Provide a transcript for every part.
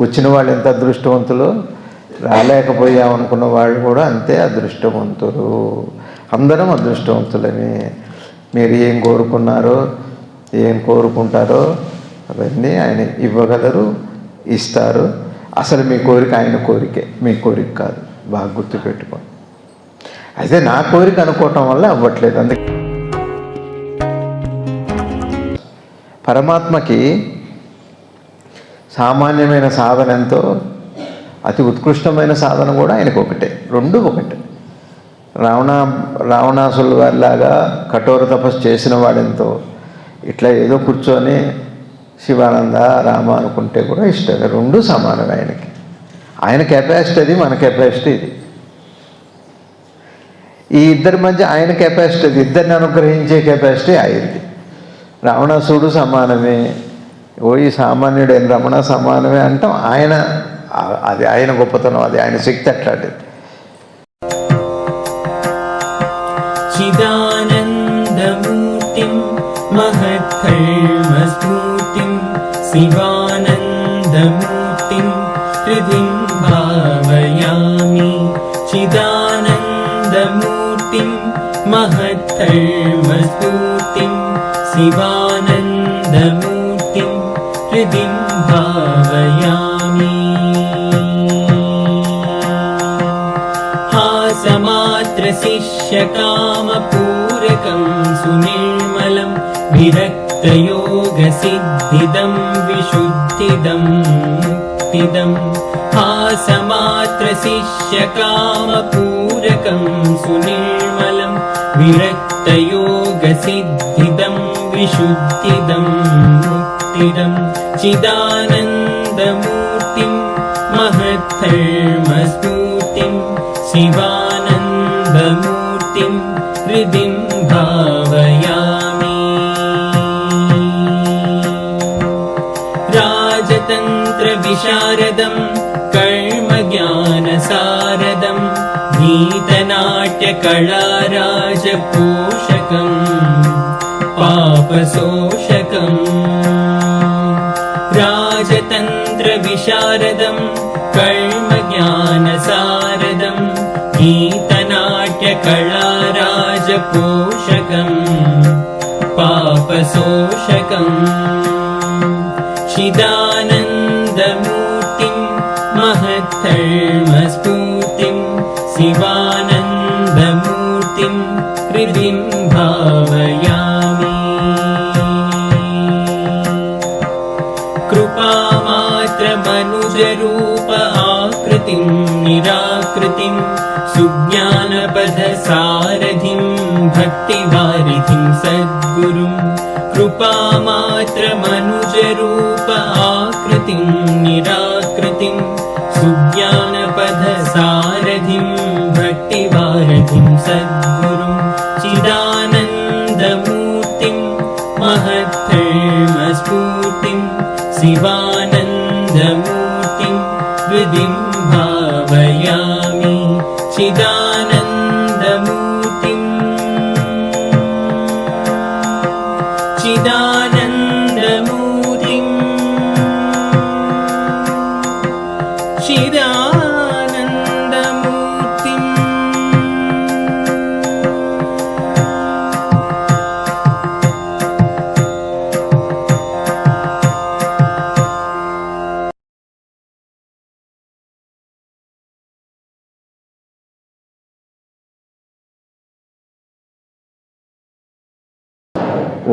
వచ్చిన వాళ్ళు ఎంత అదృష్టవంతులు, రాలేకపోయామనుకున్న వాళ్ళు కూడా అంతే అదృష్టవంతులు. అందరం అదృష్టవంతులని. మీరు ఏం కోరుకున్నారో, ఏం కోరుకుంటారో అవన్నీ ఆయన ఇవ్వగలరు, ఇస్తారు. అసలు మీ కోరిక ఆయన కోరికే, మీ కోరిక కాదు. బాగా గుర్తుపెట్టుకోండి. అయితే నా కోరిక అనుకోవటం వల్ల అవ్వట్లేదు. అందుకే పరమాత్మకి సామాన్యమైన సాధన ఎంతో, అతి ఉత్కృష్టమైన సాధన కూడా ఆయనకు ఒకటే. రెండు ఒకటే. రావణాసుల వారిలాగా కఠోర తపస్సు చేసిన వాడెంతో, ఇట్లా ఏదో కూర్చొని శివానంద రామ అనుకుంటే కూడా ఇష్టమే. రెండు సమానమే ఆయనకి. ఆయన కెపాసిటీ అది, మన కెపాసిటీ ఇది. ఈ ఇద్దరి మధ్య ఆయన కెపాసిటీ అది, ఇద్దరిని అనుగ్రహించే కెపాసిటీ ఆయనది. రావణాసుడు సమానమే, ఈ సామాన్యుడైన రమణ సమానమే అంటాం. ఆయన అది ఆయన గొప్పతనం, అది ఆయన శక్తి అట్లాంటిది. చిదానందమూర్తిం మహత్కర్మస్ఫూర్తిం శివానందమూర్తిం హృదిం భావయామి. చిదానందమూర్తిం మహత్కర్మస్ఫూర్తిం శివానందమూర్తిం హృదిం భావయామి. హాసమాత్ర శిష్యకామపూరకం సునిర్మలం విరక్తయోగసిద్ధిదం విశుద్ధిదం ముక్తిదం. హాసమాత్ర శిష్యకామపూరకం సునిర్మలం విరక్తయోగసిద్ధిదం విశుద్ధిదం ముక్తిదం. చిదానందమూర్తిం మహత్కర్మస్ఫూర్తిం శివానందమూర్తిం హృదిం భావయామి. రాజతంత్ర విశారదం కర్మజ్ఞానసారదం గీతనాట్యకళారాజపోషకం పాపశోషకం. రాజతంత్ర విశారదం కర్మజ్ఞానసారదం గీతనాట్యకళారాజపోషకం పాపశోషకం. చిదానందమూర్తిం మహత్కర్మస్ఫూర్తిం శివానందమూర్తిం హృదిం భావయామి. కృపామాత్రమనుజరూప ఆకృతిం నిరాకృతిం సుజ్ఞానపథసారథిం భక్తివారిధిం సద్గురుం. కృపామాత్రమనుజరూప ఆకృతిం నిరాకృతిం సుజ్ఞానపథసారథిం భక్తివారిధిం సద్గురుం. చిదానందమూర్తిం మహత్కర్మస్ఫూర్తిం శివానందమూర్తిం హృదిం భావయామి. చిదానందమూర్తిం చిదానందమూర్తిం చిదానందమూర్తిం.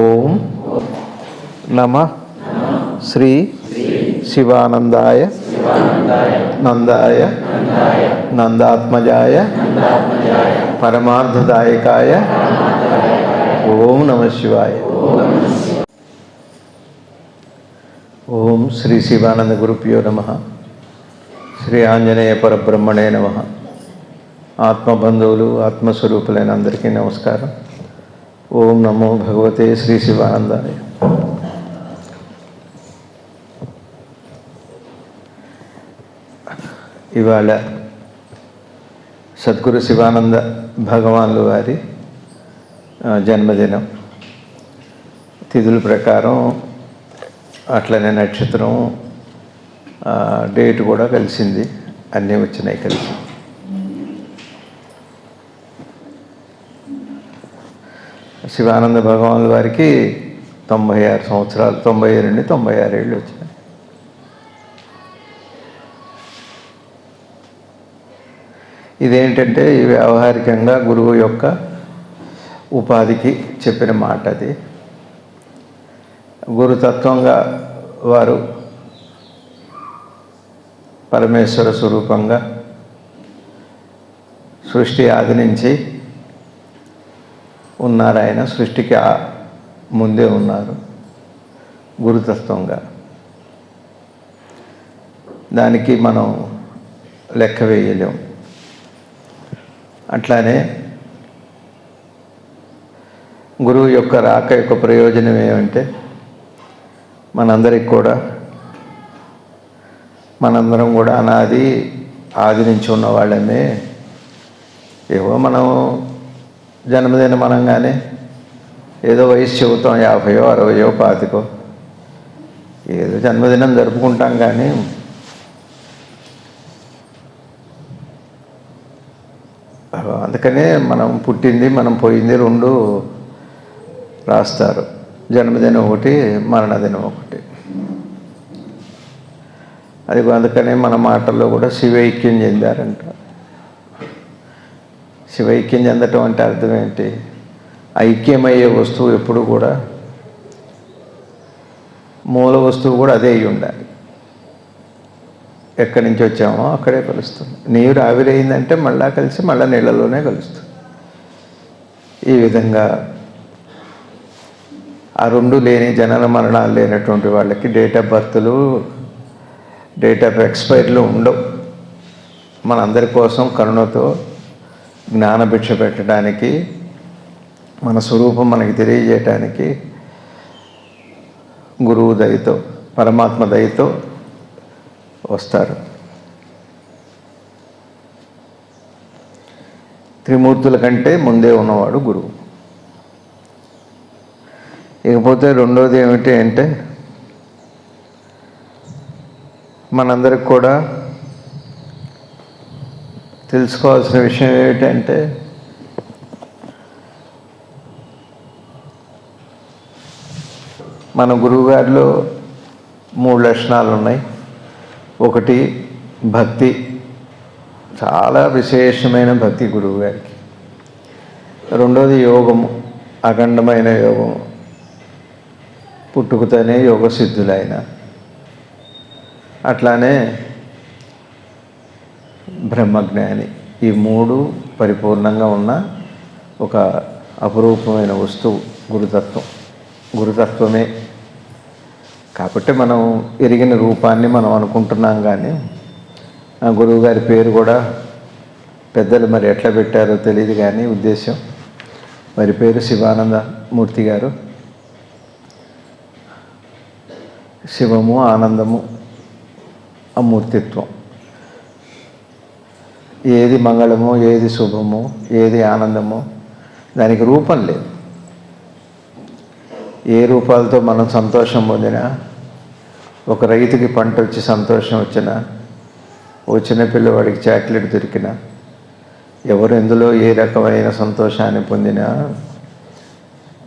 ఓం నమః శ్రీ శివానందాయ నందాయ నందాత్మజాయ పరమార్థదాయకాయ ఓం నమః శివాయ. ఓం శ్రీ శివానంద గురుభ్యో నమః. శ్రీ ఆంజనేయ పరబ్రహ్మణే నమః. ఆత్మబంధువులు ఆత్మస్వరూపులైన అందరికీ నమస్కారం. ఓం నమో భగవతే శ్రీ శివానందాయ. ఇవాళ సద్గురు శివానంద భగవాన్లు వారి జన్మదినం. తిథుల ప్రకారం అట్లనే నక్షత్రం డేట్ కూడా కలిసింది, అన్నీ వచ్చినాయి కలిసి. శివానంద భగవానుల వారికి 96 సంవత్సరాలు, 90 నుండి 96 ఏళ్ళు వచ్చినాయి. ఇదేంటంటే ఈ వ్యావహారికంగా గురువు యొక్క ఉపాధికి చెప్పిన మాట. అది గురుతత్వంగా వారు పరమేశ్వర స్వరూపంగా సృష్టి ఆది నుంచి ఉన్నారు. ఆయన సృష్టికి ముందే ఉన్నారు గురుతత్వంగా. దానికి మనం లెక్క వేయలేం. అట్లానే గురువు యొక్క రాక యొక్క ప్రయోజనం ఏమంటే మనందరం కూడా ఆది నుంచి ఉన్న వాళ్ళమే. ఏవో మనం జన్మదినం అనగానే ఏదో వయసు చెబుతాం, 50, 60, 25, ఏదో జన్మదినం జరుపుకుంటాం. కానీ అందుకనే మనం పుట్టింది మనం పోయింది 2 రాస్తారు. జన్మదినం ఒకటి, మరణదినం ఒకటి. అది అందుకనే మన మాటల్లో కూడా శివైక్యం చెందారంట. శివైక్యం చెందటం అంటే అర్థం ఏంటి? ఐక్యమయ్యే వస్తువు ఎప్పుడు కూడా మూల వస్తువు కూడా అదే అయి ఉండాలి. ఎక్కడి నుంచి వచ్చామో అక్కడే కలుస్తుంది. నీరు ఆవిరైందంటే మళ్ళా కలిసి మళ్ళీ నీళ్ళలోనే కలుస్తుంది. ఈ విధంగా ఆ 2 లేని జనన మరణాలు లేనటువంటి వాళ్ళకి డేట్ ఆఫ్ బర్త్లు, డేట్ ఆఫ్ ఎక్స్పైర్లు ఉండవు. మనందరి కోసం కరుణతో జ్ఞానభిక్ష పెట్టడానికి, మన స్వరూపం మనకి తెలియజేయటానికి గురువు దయతో, పరమాత్మ దయతో వస్తారు. త్రిమూర్తుల కంటే ముందే ఉన్నవాడు గురువు. ఇకపోతే రెండోది ఏమిటి అంటే మనందరికి కూడా తెలుసుకోవాల్సిన విషయం ఏమిటంటే మన గురువుగారిలో 3 లక్షణాలు ఉన్నాయి. ఒకటి భక్తి, చాలా విశేషమైన భక్తి గురువు గారికి. రెండోది యోగము, అఖండమైన యోగము, పుట్టుకతోనే యోగ సిద్ధులైన. అట్లానే బ్రహ్మజ్ఞాని. ఈ 3 పరిపూర్ణంగా ఉన్న ఒక అపురూపమైన వస్తువు గురుతత్వం. గురుతత్వమే కాబట్టి మనం ఎరిగిన రూపాన్ని మనం అనుకుంటున్నాం. కానీ ఆ గురువుగారి పేరు కూడా పెద్దలు మరి ఎట్లా పెట్టారో తెలియదు. కానీ ఉద్దేశం వారి పేరు శివానంద మూర్తి గారు. శివము, ఆనందము, అమూర్తిత్వం. ఏది మంగళమో, ఏది శుభమో, ఏది ఆనందమో దానికి రూపం లేదు. ఏ రూపాలతో మనం సంతోషం పొందినా, ఒక రైతుకి పంట వచ్చి సంతోషం వచ్చినా, ఓ చిన్న పిల్లవాడికి చాక్లెట్ దొరికినా, ఎవరు ఎందులో ఏ రకమైన సంతోషాన్ని పొందినా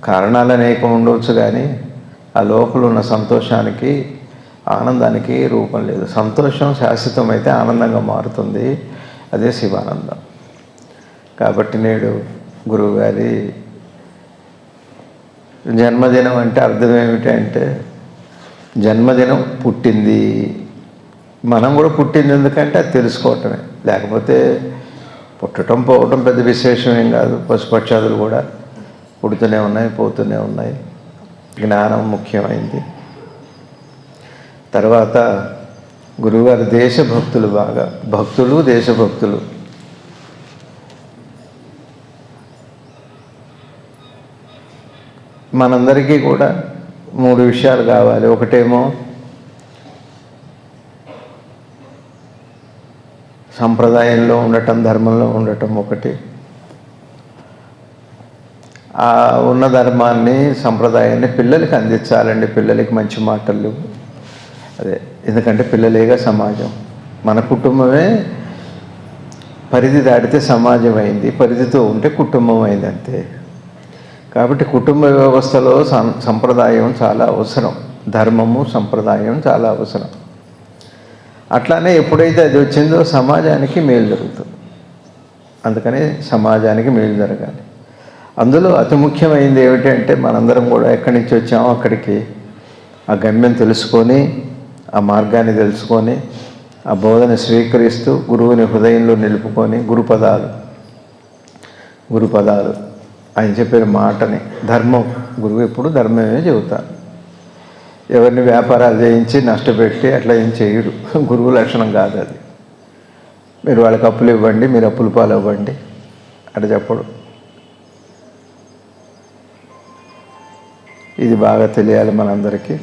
కారణాలు అనేకం ఉండవచ్చు. కానీ ఆ లోపల ఉన్న సంతోషానికి, ఆనందానికి రూపం లేదు. సంతోషం శాశ్వతమైతే ఆనందంగా మారుతుంది. అదే శివానందం. కాబట్టి నేడు గురువుగారి జన్మదినం అంటే అర్థం ఏమిటంటే జన్మదినం పుట్టింది. మనం కూడా పుట్టింది ఎందుకంటే అది తెలుసుకోవటమే. లేకపోతే పుట్టడం పోవటం పెద్ద విశేషం ఏం కాదు. పశుపక్షాదులు కూడా పుడుతూనే ఉన్నాయి, పోతూనే ఉన్నాయి. జ్ఞానం ముఖ్యమైంది. తర్వాత గురువుగారు దేశభక్తులు, బాగా భక్తులు, దేశభక్తులు. మనందరికీ కూడా 3 విషయాలు కావాలి. ఒకటేమో సంప్రదాయంలో ఉండటం, ధర్మంలో ఉండటం ఒకటి. ఆ ఉన్న ధర్మాన్ని, సంప్రదాయాన్ని పిల్లలకి అందించాలండి. పిల్లలకి మంచి మాటలు, అదే, ఎందుకంటే పిల్లలేగా సమాజం. మన కుటుంబమే పరిధి దాటితే సమాజం అయింది, పరిధితో ఉంటే కుటుంబం అయింది అంతే. కాబట్టి కుటుంబ వ్యవస్థలో సంప్రదాయం చాలా అవసరం, ధర్మము సంప్రదాయం చాలా అవసరం. అట్లానే ఎప్పుడైతే అది వచ్చిందో సమాజానికి మేలు జరుగుతుంది. అందుకని సమాజానికి మేలు జరగాలి. అందులో అతి ముఖ్యమైనది ఏమిటంటే మనందరం కూడా ఎక్కడి నుంచి వచ్చామో అక్కడికి ఆ గమ్యం తెలుసుకొని, ఆ మార్గాన్ని తెలుసుకొని, ఆ బోధన స్వీకరిస్తూ గురువుని హృదయంలో నిలుపుకొని గురుపదాలు ఆయన చెప్పిన మాటని, ధర్మం, గురువు ఎప్పుడు ధర్మమే చెబుతారు. ఎవరిని వ్యాపారాలు చేయించి నష్టపెట్టి అట్లా ఏం చేయడు, గురువు లక్షణం కాదు అది. మీరు వాళ్ళకి అప్పులు ఇవ్వండి, మీరు అప్పుల పాలు ఇవ్వండి అట్లా చెప్పడు. ఇది బాగా తెలియాలి మనందరికీ.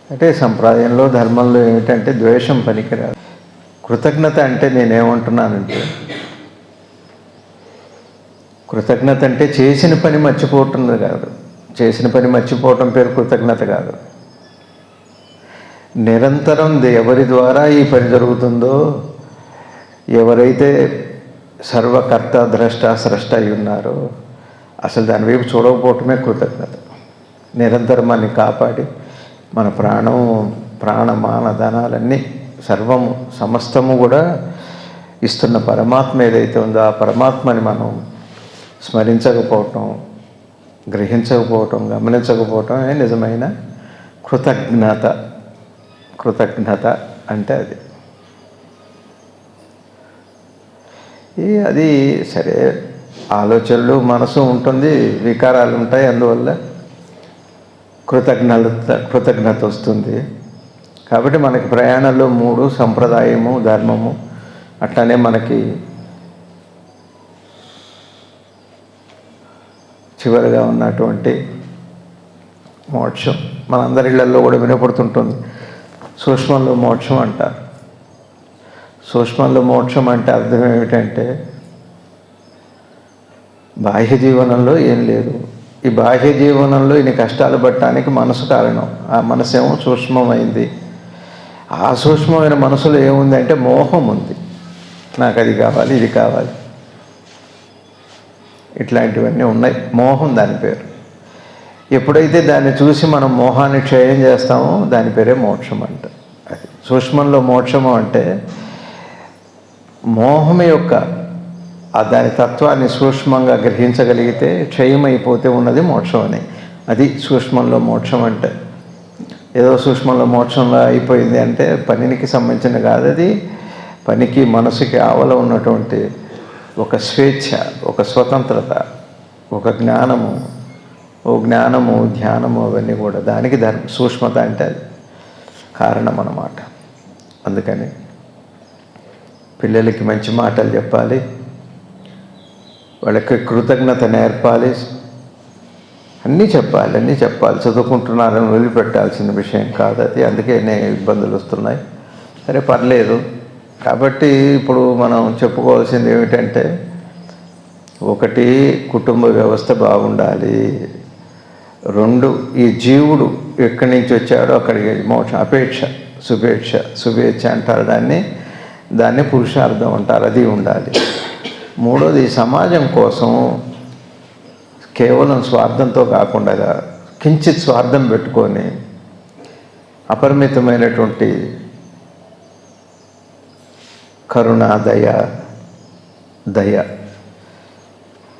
అంటే సంప్రదాయంలో ధర్మంలో ఏమిటంటే ద్వేషం పనికిరాదు. కృతజ్ఞత అంటే నేనేమంటున్నానంటే, కృతజ్ఞత అంటే చేసిన పని మర్చిపోవటం కాదు. చేసిన పని మర్చిపోవటం పేరు కృతజ్ఞత కాదు. నిరంతరం ఎవరి ద్వారా ఈ పని జరుగుతుందో, ఎవరైతే సర్వకర్త ద్రష్ట స్రష్ట అయి ఉన్నారో అసలు దాని వైపు చూడకపోవటమే కృతజ్ఞత. నిరంతరం మనని కాపాడి మన ప్రాణమాన ధనాలన్నీ సర్వము సమస్తము కూడా ఇస్తున్న పరమాత్మ ఏదైతే ఉందో ఆ పరమాత్మని మనం స్మరించకపోవటం, గ్రహించకపోవటం, గమనించకపోవటమే నిజమైన కృతజ్ఞత అంటే అది. అది సరే, ఆలోచనలు మనసు ఉంటుంది, వికారాలు ఉంటాయి, అందువల్ల కృతజ్ఞత వస్తుంది. కాబట్టి మనకి ప్రయాణంలో 3 సంప్రదాయము, ధర్మము, అట్లానే మనకి చివరిగా ఉన్నటువంటి మోక్షం మనందరి ఇళ్లలో కూడా వినపడుతుంటుంది. సూక్ష్మంలో మోక్షం అంటారు. సూక్ష్మంలో మోక్షం అంటే అర్థం ఏమిటంటే బాహ్య జీవనంలో ఏం లేదు. ఈ బాహ్య జీవనంలో ఇన్ని కష్టాలు పట్టడానికి మనసు కారణం. ఆ మనసు ఏమో సూక్ష్మమైంది. ఆ సూక్ష్మమైన మనసులో ఏముంది అంటే మోహం ఉంది. నాకు అది కావాలి, ఇది కావాలి, ఇట్లాంటివన్నీ ఉన్నాయి. మోహం దాని పేరు. ఎప్పుడైతే దాన్ని చూసి మనం మోహాన్ని క్షయం చేస్తామో దాని పేరే మోక్షం అంట. అది సూక్ష్మంలో మోక్షము అంటే మోహం యొక్క దాని తత్వాన్ని సూక్ష్మంగా గ్రహించగలిగితే క్షయమైపోతే ఉన్నది మోక్షం అని. అది సూక్ష్మంలో మోక్షం అంటే. ఏదో సూక్ష్మంలో మోక్షంలో అయిపోయింది అంటే పనికి సంబంధించిన కాదు అది. పనికి మనసుకి ఆవల ఉన్నటువంటి ఒక స్వేచ్ఛ, ఒక స్వతంత్రత, ఒక జ్ఞానము, ధ్యానము, అవన్నీ కూడా దానికి సూక్ష్మత అంటే అది కారణం అన్నమాట. అందుకని పిల్లలకి మంచి మాటలు చెప్పాలి, వాళ్ళకి కృతజ్ఞత నేర్పాలి, అన్నీ చెప్పాలి. చదువుకుంటున్నారని వదిలిపెట్టాల్సిన విషయం కాదు అది. అందుకే ఇబ్బందులు వస్తున్నాయి. సరే, పర్లేదు. కాబట్టి ఇప్పుడు మనం చెప్పుకోవాల్సింది ఏమిటంటే, 1 కుటుంబ వ్యవస్థ బాగుండాలి. 2 ఈ జీవుడు ఎక్కడి నుంచి వచ్చాడో అక్కడికి మోక్షం, అపేక్ష, శుభేచ్ఛ అంటారు దాన్ని పురుషార్థం అంటారు, అది ఉండాలి. 3వది సమాజం కోసం కేవలం స్వార్థంతో కాకుండా కించిత్ స్వార్థం పెట్టుకొని అపరిమితమైనటువంటి కరుణ,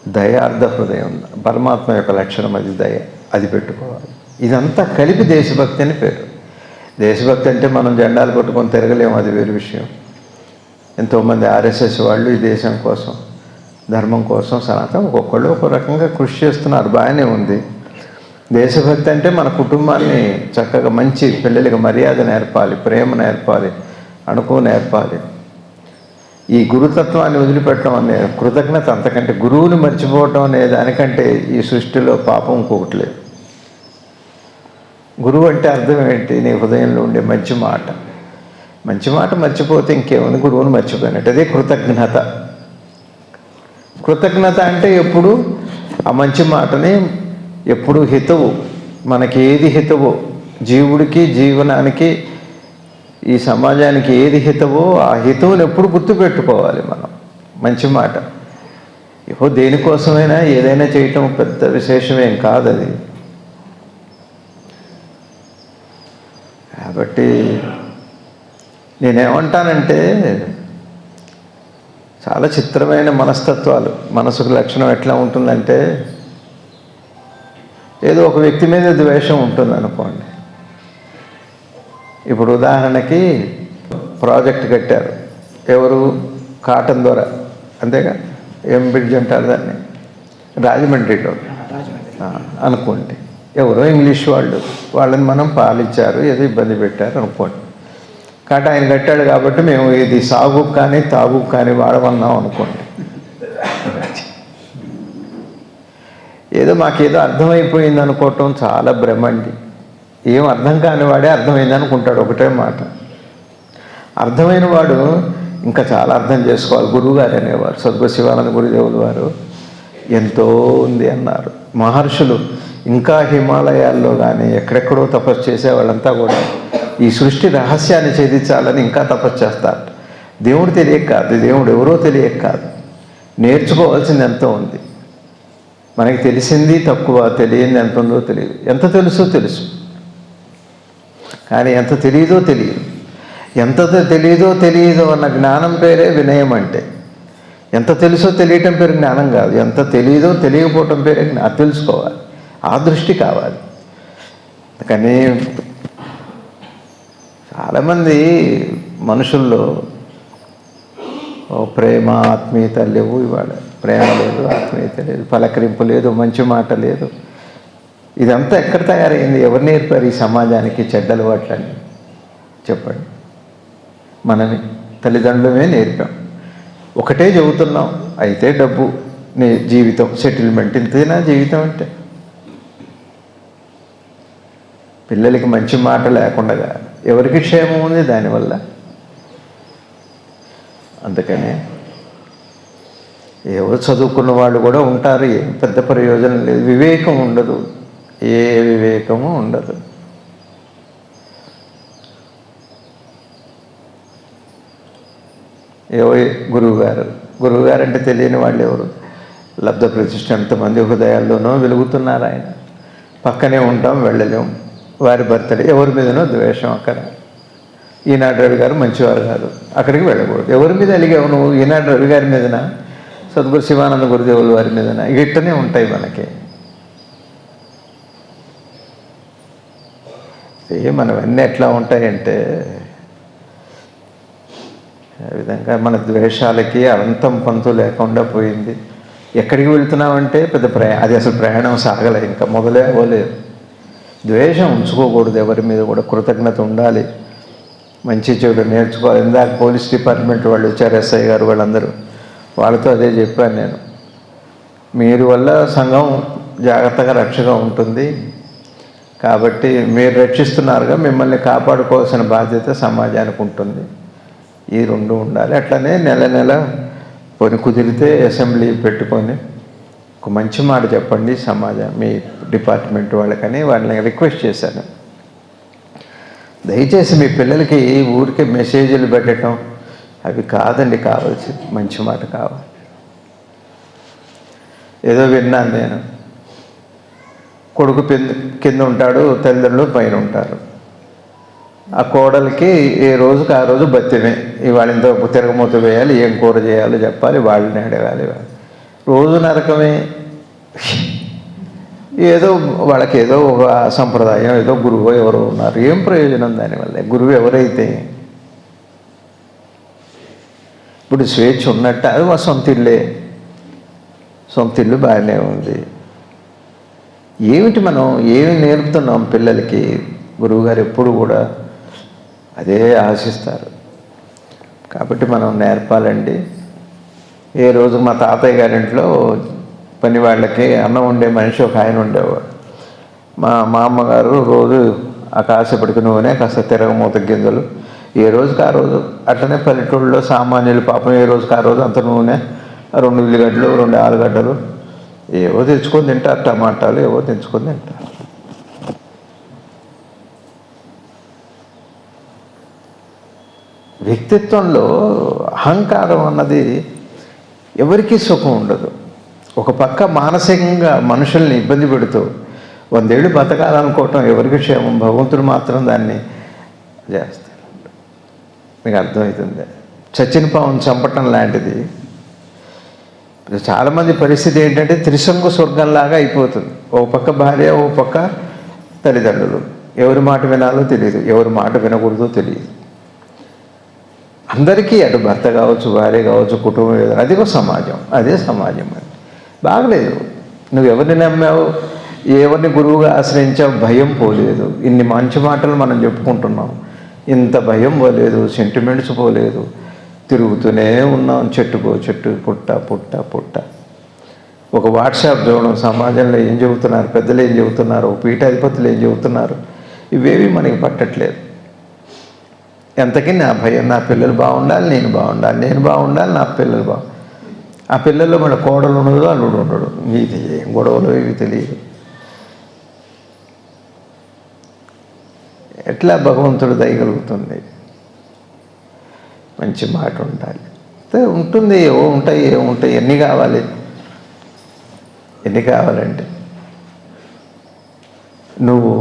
దయార్థ హృదయం, పరమాత్మ యొక్క లక్షణం అది, దయ, అది పెట్టుకోవాలి. ఇదంతా కలిపి దేశభక్తి అని పేరు. దేశభక్తి అంటే మనం జెండాలు పట్టుకొని తిరగలేము, అది వేరు విషయం. ఎంతోమంది ఆర్ఎస్ఎస్ వాళ్ళు ఈ దేశం కోసం, ధర్మం కోసం, సనాతనం ఒక్కొక్కళ్ళు ఒక రకంగా కృషి చేస్తున్నారు, బాగానే ఉంది. దేశభక్తి అంటే మన కుటుంబాన్ని చక్కగా మంచి పిల్లలకి మర్యాద నేర్పాలి, ప్రేమ నేర్పాలి, అణుకు నేర్పాలి. ఈ గురుతత్వాన్ని వదిలిపెట్టడం అనే కృతజ్ఞత, అంతకంటే గురువుని మర్చిపోవటం అనే దానికంటే ఈ సృష్టిలో పాపం ఇంకొకటి లేదు. గురువు అంటే అర్థం ఏంటి? నీ హృదయంలో ఉండే మంచి మాట మర్చిపోతే ఇంకేముంది? గురువుని మర్చిపోయినట్టు. అదే కృతజ్ఞత అంటే ఎప్పుడు ఆ మంచి మాటని, ఎప్పుడు హితవు, మనకి ఏది హితవో జీవుడికి జీవనానికి ఈ సమాజానికి ఏది హితవో ఆ హితవుని ఎప్పుడు గుర్తుపెట్టుకోవాలి మనం. మంచి మాట. ఏవో దేనికోసమైనా ఏదైనా చేయటం పెద్ద విశేషమేం కాదు అది. కాబట్టి నేనేమంటానంటే చాలా చిత్రమైన మనస్తత్వాలు. మనసుకు లక్షణం ఎట్లా ఉంటుందంటే ఏదో ఒక వ్యక్తి మీద ద్వేషం ఉంటుంది అనుకోండి. ఇప్పుడు ఉదాహరణకి ప్రాజెక్ట్ కట్టారు ఎవరు, కాటన్ దొర, అంతేగా, ఏం బ్రిడ్జ్ అంటారు దాన్ని, రాజమండ్రిలో అనుకోండి. ఎవరో ఇంగ్లీష్ వాళ్ళని మనం పాలించారు, ఏదో ఇబ్బంది పెట్టారు అనుకోండి. కాబట్టి ఆయన కట్టాడు కాబట్టి మేము ఇది సాగుకు కానీ తాగుకు కానీ వాడమన్నాం అనుకోండి. ఏదో మాకేదో అర్థమైపోయింది అనుకోవటం చాలా భ్రమండి. ఏం అర్థం కాని వాడే అర్థమైంది అనుకుంటాడు, ఒకటే మాట. అర్థమైన వాడు ఇంకా చాలా అర్థం చేసుకోవాలి. గురువుగారు అనేవారు, సద్గురు శివానంద గురుదేవులు వారు ఎంతో ఉంది అన్నారు. మహర్షులు ఇంకా హిమాలయాల్లో కానీ ఎక్కడెక్కడో తపస్సు చేసే వాళ్ళంతా కూడా ఈ సృష్టి రహస్యాన్ని ఛేదించాలని ఇంకా తపస్సు చేస్తారు. దేవుడు తెలియక కాదు, దేవుడు ఎవరో తెలియక కాదు, నేర్చుకోవాల్సింది ఎంతో ఉంది. మనకి తెలిసింది తక్కువ, తెలియంది ఎంత ఉందో తెలియదు. ఎంత తెలుసో తెలుసు, కానీ ఎంత తెలియదో తెలియదు. ఎంత తెలియదో అన్న జ్ఞానం పేరే వినయం అంటే. ఎంత తెలుసో తెలియటం పేరు జ్ఞానం కాదు. ఎంత తెలియదో తెలియకపోవటం పేరే తెలుసుకోవాలి. ఆ దృష్టి కావాలి. కానీ చాలామంది మనుషుల్లో ప్రేమ ఆత్మీయత లేవు. ఇవాళ ప్రేమ లేదు, ఆత్మీయత లేదు, పలకరింపు లేదు, మంచి మాట లేదు. ఇదంతా ఎక్కడ తయారైంది? ఎవరు నేర్పారు ఈ సమాజానికి చెడ్డ అలవాట్లని? చెప్పండి. మనమే, తల్లిదండ్రులమే నేర్పాం. ఒకటే చెబుతున్నాం, అయితే డబ్బు, నీ జీవితం, సెటిల్మెంట్, ఇంతేనా జీవితం అంటే? పిల్లలకి మంచి మాట లేకుండా ఎవరికి క్షేమం ఉంది దానివల్ల? అందుకని ఎవరు చదువుకున్న వాళ్ళు కూడా ఉంటారు, ఏం పెద్ద ప్రయోజనం లేదు. వివేకం ఉండదు, ఏ వివేకము ఉండదు. గురువుగారు అంటే తెలియని వాళ్ళు ఎవరు? లబ్ధ ప్రతిష్ఠ ఎంతమంది హృదయాల్లోనో వెలుగుతున్నారు. ఆయన పక్కనే ఉంటాం, వెళ్ళలేం. వారి బర్త్డే, ఎవరి మీదనో ద్వేషం. అక్కడ ఈనాడు రవి గారు మంచివారు కాదు, అక్కడికి వెళ్ళకూడదు. ఎవరి మీద అలిగావు నువ్వు? ఈనాడు రవి గారి మీదనా, సద్గురు శివానంద గురుదేవుల వారి మీదనా? ఇట్టనే ఉంటాయి మనకి. మనవన్నీ ఎట్లా ఉంటాయంటే, ఆ విధంగా మన ద్వేషాలకి అనంతం పంతు లేకుండా పోయింది. ఎక్కడికి వెళ్తున్నామంటే పెద్ద అది అసలు ప్రయాణం సాగలే, ఇంకా మొదలే అవ్వలేదు. ద్వేషం ఉంచుకోకూడదు, ఎవరి మీద కూడా కృతజ్ఞత ఉండాలి, మంచి చెడు నేర్చుకోవాలి. ఇందాక పోలీస్ డిపార్ట్మెంట్ వాళ్ళు వచ్చారు, ఎస్ఐ గారు, వాళ్ళందరూ, వాళ్ళతో అదే చెప్పాను నేను. మీరు వల్ల సంఘం జాగ్రత్తగా రక్షగా ఉంటుంది, కాబట్టి మీరు రక్షిస్తున్నారుగా, మిమ్మల్ని కాపాడుకోవాల్సిన బాధ్యత సమాజానికి ఉంటుంది. ఈ రెండు ఉండాలి. అట్లనే నెల పోని కుదిరితే అసెంబ్లీ పెట్టుకొని ఒక మంచి మాట చెప్పండి సమాజం, మీ డిపార్ట్మెంట్ వాళ్ళకని వాళ్ళని రిక్వెస్ట్ చేశాను. దయచేసి మీ పిల్లలకి ఊరికే మెసేజ్లు పెట్టడం అవి కాదండి కావాల్సింది, మంచి మాట కావాలి. ఏదో విన్నాను నేను, కొడుకు కింద ఉంటాడు, తల్లిదండ్రులు పైన ఉంటారు. ఆ కోడలికి ఏ రోజుకి ఆ రోజు బతిమే, ఇవాళ ఇంత తిరగమూత వేయాలి, ఏం కూర చేయాలో చెప్పాలి, వాళ్ళని అడగాలి. రోజు నరకమే. ఏదో వాళ్ళకి ఏదో ఒక సంప్రదాయం, ఏదో గురువు ఎవరో ఉన్నారు, ఏం ప్రయోజనం దానివల్ల? గురువు ఎవరైతే ఇప్పుడు స్వేచ్ఛ ఉన్నట్టు, అది మా సొంత ఇల్లే, సొంత ఇల్లు బాగానే ఉంది. ఏమిటి మనం ఏమి నేర్పుతున్నాం పిల్లలకి? గురువుగారు ఎప్పుడు కూడా అదే ఆశిస్తారు. కాబట్టి మనం నేర్పాలండి. ఏ రోజు మా తాతయ్య గారింట్లో పని వాళ్ళకి అన్నం వండే మనిషి ఒక ఆయన ఉండేవాడు. మా అమ్మగారు రోజు ఆ కాసేపటికి నూనె, కాస్త తిరగమూత గింజలు, ఏ రోజుకి ఆ రోజు. అట్లనే పల్లెటూళ్ళలో సామాన్యులు పాపం ఏ రోజుకి ఆ రోజు అంత నూనె, 2 ఉల్లిగడ్డలు, 2 ఆలుగడ్డలు ఏవో తెచ్చుకొని తింటారు, టమాటాలు ఏవో తెచ్చుకొని తింటారు. వ్యక్తిత్వంలో అహంకారం అన్నది ఎవరికీ సుఖం ఉండదు. ఒక పక్క మానసికంగా మనుషుల్ని ఇబ్బంది పెడుతూ 100 ఏళ్ళు బతకాలనుకోవటం ఎవరికి క్షేమం, భగవంతుడు మాత్రం దాన్ని చేస్తాడు. మీకు అర్థమవుతుంది. చచ్చిన పావును చంపటం లాంటిది. చాలామంది పరిస్థితి ఏంటంటే త్రిశంకు స్వర్గంలాగా అయిపోతుంది. ఓ పక్క భార్య, ఓ పక్క తల్లిదండ్రులు. ఎవరి మాట వినాలో తెలియదు, ఎవరి మాట వినకూడదో తెలియదు. అందరికీ అటు భర్త కావచ్చు, భార్య కావచ్చు, కుటుంబం ఏదో, అదిగో సమాజం. అదే సమాజం అని బాగలేదు. నువ్వు ఎవరిని నమ్మావు, ఎవరిని గురువుగా ఆశ్రయించావు, భయం పోలేదు. ఇన్ని మంచి మాటలు మనం చెప్పుకుంటున్నాం, ఇంత భయం పోలేదు, సెంటిమెంట్స్ పోలేదు. తిరుగుతూనే ఉన్నాం, చెట్టుకో చెట్టు, పుట్ట పుట్ట పుట్ట. ఒక వాట్సాప్ చూడడం, సమాజంలో ఏం చెబుతున్నారు, పెద్దలు ఏం చెబుతున్నారు, పీఠాధిపతులు ఏం చెబుతున్నారు, ఇవేవి మనకి పట్టట్లేదు. ఎంతకీ నా భయం, నా పిల్లలు బాగుండాలి, నేను బాగుండాలి, నేను బాగుండాలి, నా పిల్లలు ఆ పిల్లల్లో మన కోడలు ఉండదు, అల్లుడు ఉండడు. ఇది ఏం గొడవలు ఇవి తెలియదు. ఎట్లా భగవంతుడు దయగలుగుతుంది? మంచి మాట ఉండాలి. ఉంటుంది, ఏముంటాయి, ఎన్ని కావాలి? ఎన్ని కావాలంటే నువ్వు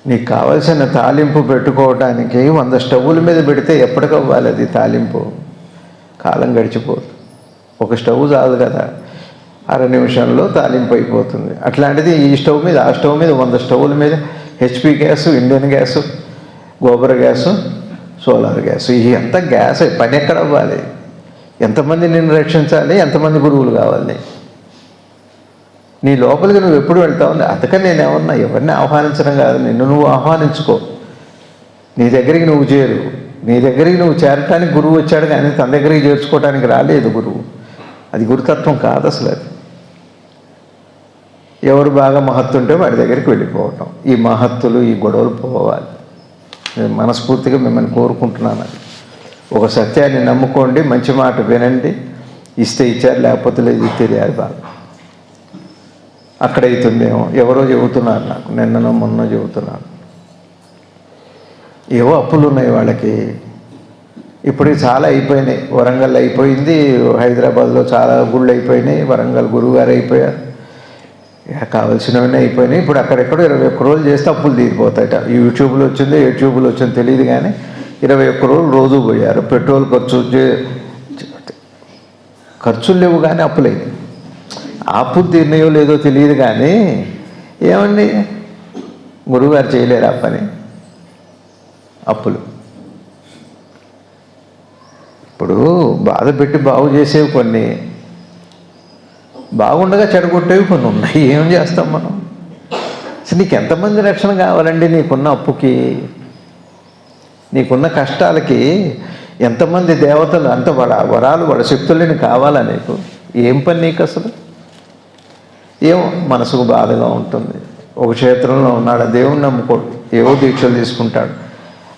నీకు కావలసిన తాలింపు పెట్టుకోవడానికి 100 స్టవ్వుల మీద పెడితే ఎప్పటికవ్వాలి అది తాలింపు? కాలం గడిచిపోతుంది. ఒక స్టవ్ చాలు కదా, 6 నిమిషంలో తాలింపు అయిపోతుంది. అట్లాంటిది ఈ స్టవ్ మీద, ఆ స్టవ్ మీద, 100 స్టవ్వుల మీద HP gas, Indian gas, gobar gas, solar gas, ఈ అంత గ్యాస్ పని ఎక్కడ అవ్వాలి? ఎంతమంది నిన్ను రక్షించాలి? ఎంతమంది గురువులు కావాలి? నీ లోపలికి నువ్వు ఎప్పుడు వెళ్తావు? అందుకని నేనేమన్నా ఎవరిని ఆహ్వానించడం కాదు, నిన్ను నువ్వు ఆహ్వానించుకో. నీ దగ్గరికి నువ్వు చేరు. నీ దగ్గరికి నువ్వు చేరటానికి గురువు వచ్చాడు, కానీ తన దగ్గరికి చేర్చుకోవడానికి రాలేదు గురువు. అది గురుతత్వం కాదు అసలు. అది ఎవరు బాగా మహత్తు ఉంటే వాడి దగ్గరికి వెళ్ళిపోవటం. ఈ మహత్తులు, ఈ గొడవలు పోవాలి. నేను మనస్ఫూర్తిగా మిమ్మల్ని కోరుకుంటున్నాను. అది ఒక సత్యాన్ని నమ్ముకోండి, మంచి మాట వినండి, ఇస్తే ఇచ్చారు, లేకపోతే లేదు, ఇది తెలియాలి బాగా. అక్కడైతుందేమో ఎవరో చెబుతున్నారు, నాకు నిన్ననో మొన్న చెబుతున్నాను, ఏవో అప్పులు ఉన్నాయి వాళ్ళకి. ఇప్పుడు చాలా అయిపోయినాయి. వరంగల్ అయిపోయింది, హైదరాబాద్లో చాలా గుళ్ళు అయిపోయినాయి, వరంగల్ గురువుగారు అయిపోయారు, కావాల్సినవన్నీ అయిపోయినాయి. ఇప్పుడు అక్కడెక్కడో 21 రోజులు చేస్తే అప్పులు తీరిపోతాయట. యూట్యూబ్లో వచ్చిందో తెలియదు, కానీ 21 రోజులు రోజు పోయారు. పెట్రోల్ ఖర్చులు లేవు, కానీ అప్పులైనాయి. అప్పులు తీరినాయో లేదో తెలియదు, కానీ ఏమండి గురువుగారు చేయలేరు ఆ పని. అప్పులు ఇప్పుడు బాధ పెట్టి బాగు చేసేవి కొన్ని, బాగుండగా చెడగొట్టేవి కొన్ని ఉన్నాయి. ఏం చేస్తాం మనం? అసలు నీకు ఎంతమంది రక్షణ కావాలండి? నీకున్న అప్పుకి, నీకున్న కష్టాలకి ఎంతమంది దేవతలు, అంత వరాలు, వాళ్ళ శక్తులని కావాలా నీకు? ఏం పని నీకు అసలు? ఏమో మనసుకు బాధగా ఉంటుంది. ఒక క్షేత్రంలో ఉన్నాడు, దేవుణ్ణి నమ్ముకోడు, ఏవో దీక్షలు తీసుకుంటాడు.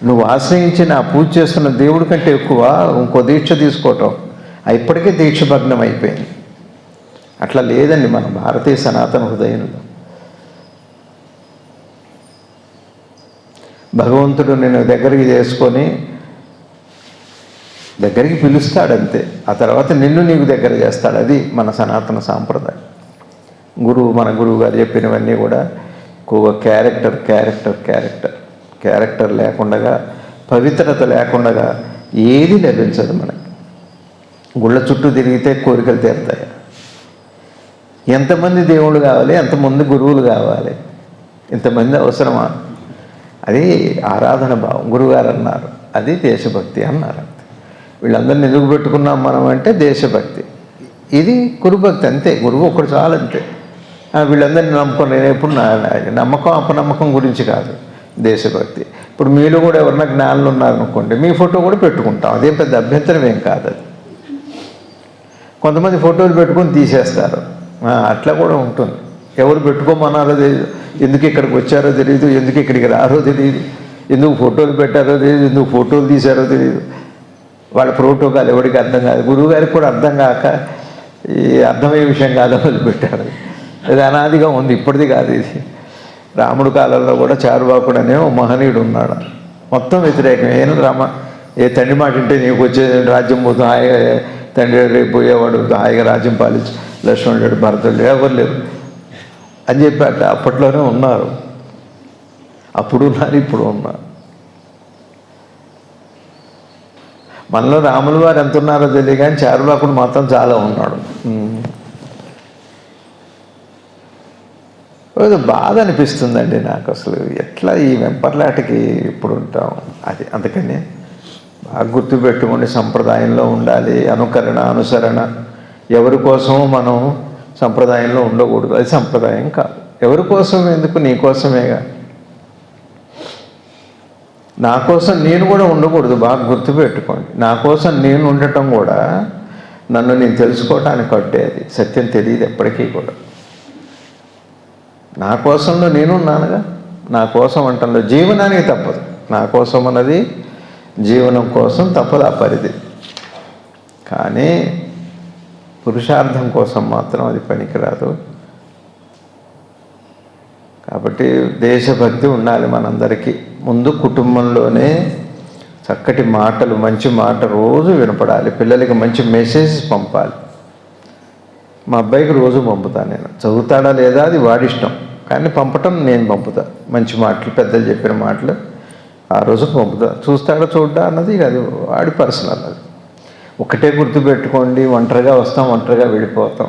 నువ్వు ఆశ్రయించిన ఆ పూజ చేస్తున్న దేవుడి కంటే ఎక్కువ ఇంకో దీక్ష తీసుకోవటం, ఇప్పటికే దీక్ష భగ్నం అయిపోయింది. అట్లా లేదండి మన భారతీయ సనాతన హృదయంలో. భగవంతుడు నిన్ను దగ్గరికి చేసుకొని దగ్గరికి పిలుస్తాడంతే. ఆ తర్వాత నిన్ను నీకు దగ్గర చేస్తాడు. అది మన సనాతన సాంప్రదాయం. మన గురువు గారు చెప్పినవన్నీ కూడా క్యారెక్టర్ లేకుండా, పవిత్రత లేకుండా ఏది లభించదు మనకి. గుళ్ళ చుట్టూ తిరిగితే కోరికలు తీరుతాయి. ఎంతమంది దేవుళ్ళు కావాలి, ఎంతమంది గురువులు కావాలి, ఇంతమంది అవసరమా? అది ఆరాధన భావం. గురువుగారు అన్నారు, అది దేశభక్తి అన్నారు. వీళ్ళందరినీ ఎందుకు పెట్టుకున్నాం మనం అంటే దేశభక్తి. ఇది గురుభక్తి అంతే. గురువు ఒకడు చాలంతే. వీళ్ళందరినీ నమ్ముకొని, నేను ఎప్పుడు నమ్మకం అపనమ్మకం గురించి కాదు, దేశభక్తి. ఇప్పుడు మీలో కూడా ఎవరన్నా జ్ఞానులు ఉన్నారనుకోండి, మీ ఫోటో కూడా పెట్టుకుంటాం, అదేం పెద్ద అభ్యంతరం ఏం కాదు. అది కొంతమంది ఫోటోలు పెట్టుకొని తీసేస్తారు, అట్లా కూడా ఉంటుంది. ఎవరు పెట్టుకోమన్నారో తెలియదు, ఎందుకు ఇక్కడికి వచ్చారో తెలియదు, ఎందుకు ఇక్కడికి రారో తెలియదు, ఎందుకు ఫోటోలు పెట్టారో తెలియదు, ఎందుకు ఫోటోలు తీశారో తెలియదు. వాళ్ళ ప్రోటోకాల్ ఎవరికి అర్థం కాదు. గురువుగారికి కూడా అర్థం కాక ఈ అర్థమయ్యే విషయం కాదు మొదలుపెట్టారు. ఇది అనాదిగా ఉంది, ఇప్పటిది కాదు. ఇది రాముడు కాలంలో కూడా చారుబాకుడు అనే ఓ మహనీయుడు ఉన్నాడు. మొత్తం వ్యతిరేకం. ఏం రామ, ఏ తండ్రి మాట వింటే నీకు వచ్చే రాజ్యం పోతూ హాయిగా, తండ్రి రేపు పోయేవాడు హాయిగా రాజ్యం పాలించి, లక్ష్మణుడు భరతుడు ఎవరు లేరు అని చెప్పాట. అప్పట్లోనే ఉన్నారు, అప్పుడు ఉన్నారు, ఇప్పుడు ఉన్నారు. మనలో రాముల వారు ఎంత ఉన్నారో తెలియదు, కానీ చారువాకుడు మాత్రం చాలా ఉన్నాడు. బాధ అనిపిస్తుందండి నాకు అసలు, ఎట్లా ఈ వెంపర్లాటకి ఇప్పుడు ఉంటాం. అది అందుకని బాగా గుర్తుపెట్టుకోండి, సంప్రదాయంలో ఉండాలి, అనుకరణ అనుసరణ. ఎవరి కోసమో మనం సంప్రదాయంలో ఉండకూడదు, అది సంప్రదాయం కాదు. ఎవరి కోసం ఎందుకు, నీ కోసమేగా. నా కోసం నేను కూడా ఉండకూడదు, బాగా గుర్తుపెట్టుకోండి. నా కోసం నేను ఉండటం కూడా నన్ను నేను తెలుసుకోవటానికి కట్టేది. సత్యం తెలియదు ఎప్పటికీ కూడా. నా కోసంలో నేను ఉన్నానుగా, నా కోసం అంటంలో జీవనానికి తప్పదు. నా కోసం అన్నది జీవనం కోసం తప్పదు, ఆ పరిధి. కానీ పురుషార్థం కోసం మాత్రం అది పనికిరాదు. కాబట్టి దేశభక్తి ఉండాలి మనందరికీ. ముందు కుటుంబంలోనే చక్కటి మాటలు, మంచి మాట రోజు వినపడాలి. పిల్లలకి మంచి మెసేజ్ పంపాలి. మా అబ్బాయికి రోజు పంపుతాను నేను. చదువుతాడా లేదా అది వాడిష్టం, కానీ పంపటం నేను పంపుతా. మంచి మాటలు, పెద్దలు చెప్పిన మాటలు ఆ రోజు పంపుతా. చూస్తాడా చూడ్డా అన్నది అది వాడి పర్సనల్. అది ఒకటే గుర్తుపెట్టుకోండి, ఒంటరిగా వస్తాం, ఒంటరిగా వెళ్ళిపోతాం.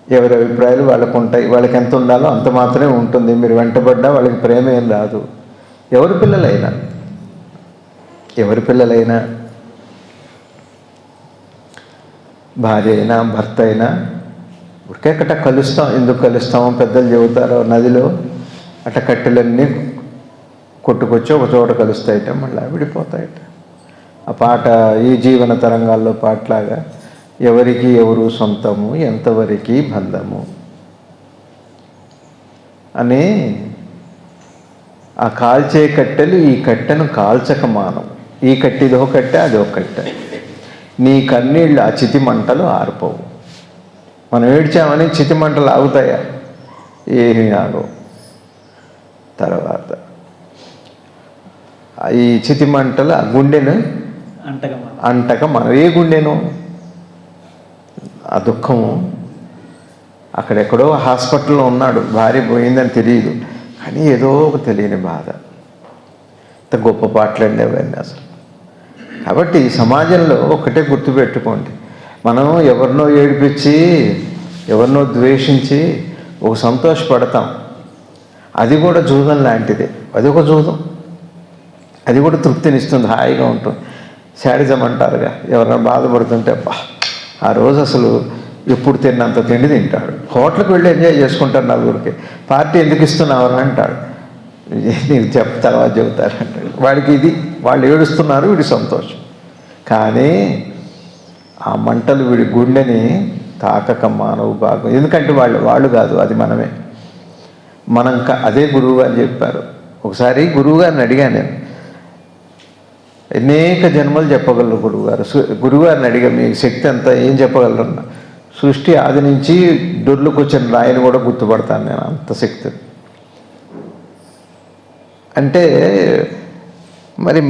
ఎవరి అభిప్రాయాలు వాళ్ళకు ఉంటాయి. వాళ్ళకి ఎంత ఉండాలో అంత మాత్రమే ఉంటుంది. మీరు వెంటబడ్డా వాళ్ళకి ప్రేమ ఏం రాదు. ఎవరి పిల్లలైనా భార్య అయినా భర్త అయినా ఉరికెక్కట కలుస్తాం. ఎందుకు కలుస్తామో పెద్దలు చెబుతారో, నదిలో అట్ట కట్టెలన్నీ కొట్టుకొచ్చి ఒక చోట కలుస్తాయట, మళ్ళీ విడిపోతాయట. ఆ పాట ఈ జీవన తరంగాల్లో పాటలాగా, ఎవరికి ఎవరు సొంతము, ఎంతవరకు బంధము అని. ఆ కాల్చే కట్టెలు ఈ కట్టెను కాల్చక మానం. ఈ కట్టిదో కట్టె, అదో కట్టె. నీ కన్నీళ్ళు ఆ చితి మంటలు ఆరిపోవు. మనం ఏడ్చామని చితి మంటలు ఆగుతాయా? ఏమీ ఆగవు. తర్వాత ఈ చితి మంటలు ఆ గుండెను అంటక మనం ఏ గుండెను, ఆ దుఃఖము. అక్కడెక్కడో హాస్పిటల్లో ఉన్నాడు, భార్య పోయిందని తెలియదు, కానీ ఏదో ఒక తెలియని బాధ. ఇంత గొప్ప పాటలండి అవన్నీ అసలు. కాబట్టి సమాజంలో ఒకటే గుర్తుపెట్టుకోండి, మనం ఎవరినో ఏడిపించి, ఎవరినో ద్వేషించి ఒక సంతోషపడతాం. అది కూడా జూదం లాంటిదే. అది ఒక జూదం. అది కూడా తృప్తినిస్తుంది, హాయిగా ఉంటుంది. శాడిజం అంటారుగా, ఎవరైనా బాధపడుతుంటే ఆ రోజు అసలు ఎప్పుడు తిన్నంత తిండి తింటాడు. హోటల్కి వెళ్ళి ఎంజాయ్ చేసుకుంటారు నలుగురికి. పార్టీ ఎందుకు ఇస్తున్నావు అని అంటాడు. నీకు తర్వాత చెబుతారు అంటాడు. వాడికి ఇది, వాళ్ళు ఏడుస్తున్నారు, వీడి సంతోషం. కానీ ఆ మంటలు వీడి గుండెని తాకక మానవు భాగం. ఎందుకంటే వాళ్ళు కాదు, అది మనమే. మనం అదే గురువు అని చెప్పారు. ఒకసారి గురువుగారిని అడిగాను నేను, అనేక జన్మలు చెప్పగలరు గురువుగారిని అడిగా, మీ శక్తి అంతా ఏం చెప్పగలరన్నా. సృష్టి ఆది నుంచి డొర్లుకు వచ్చిన రాయిని కూడా గుర్తుపడతాను నేను, అంత శక్తి. అంటే మరి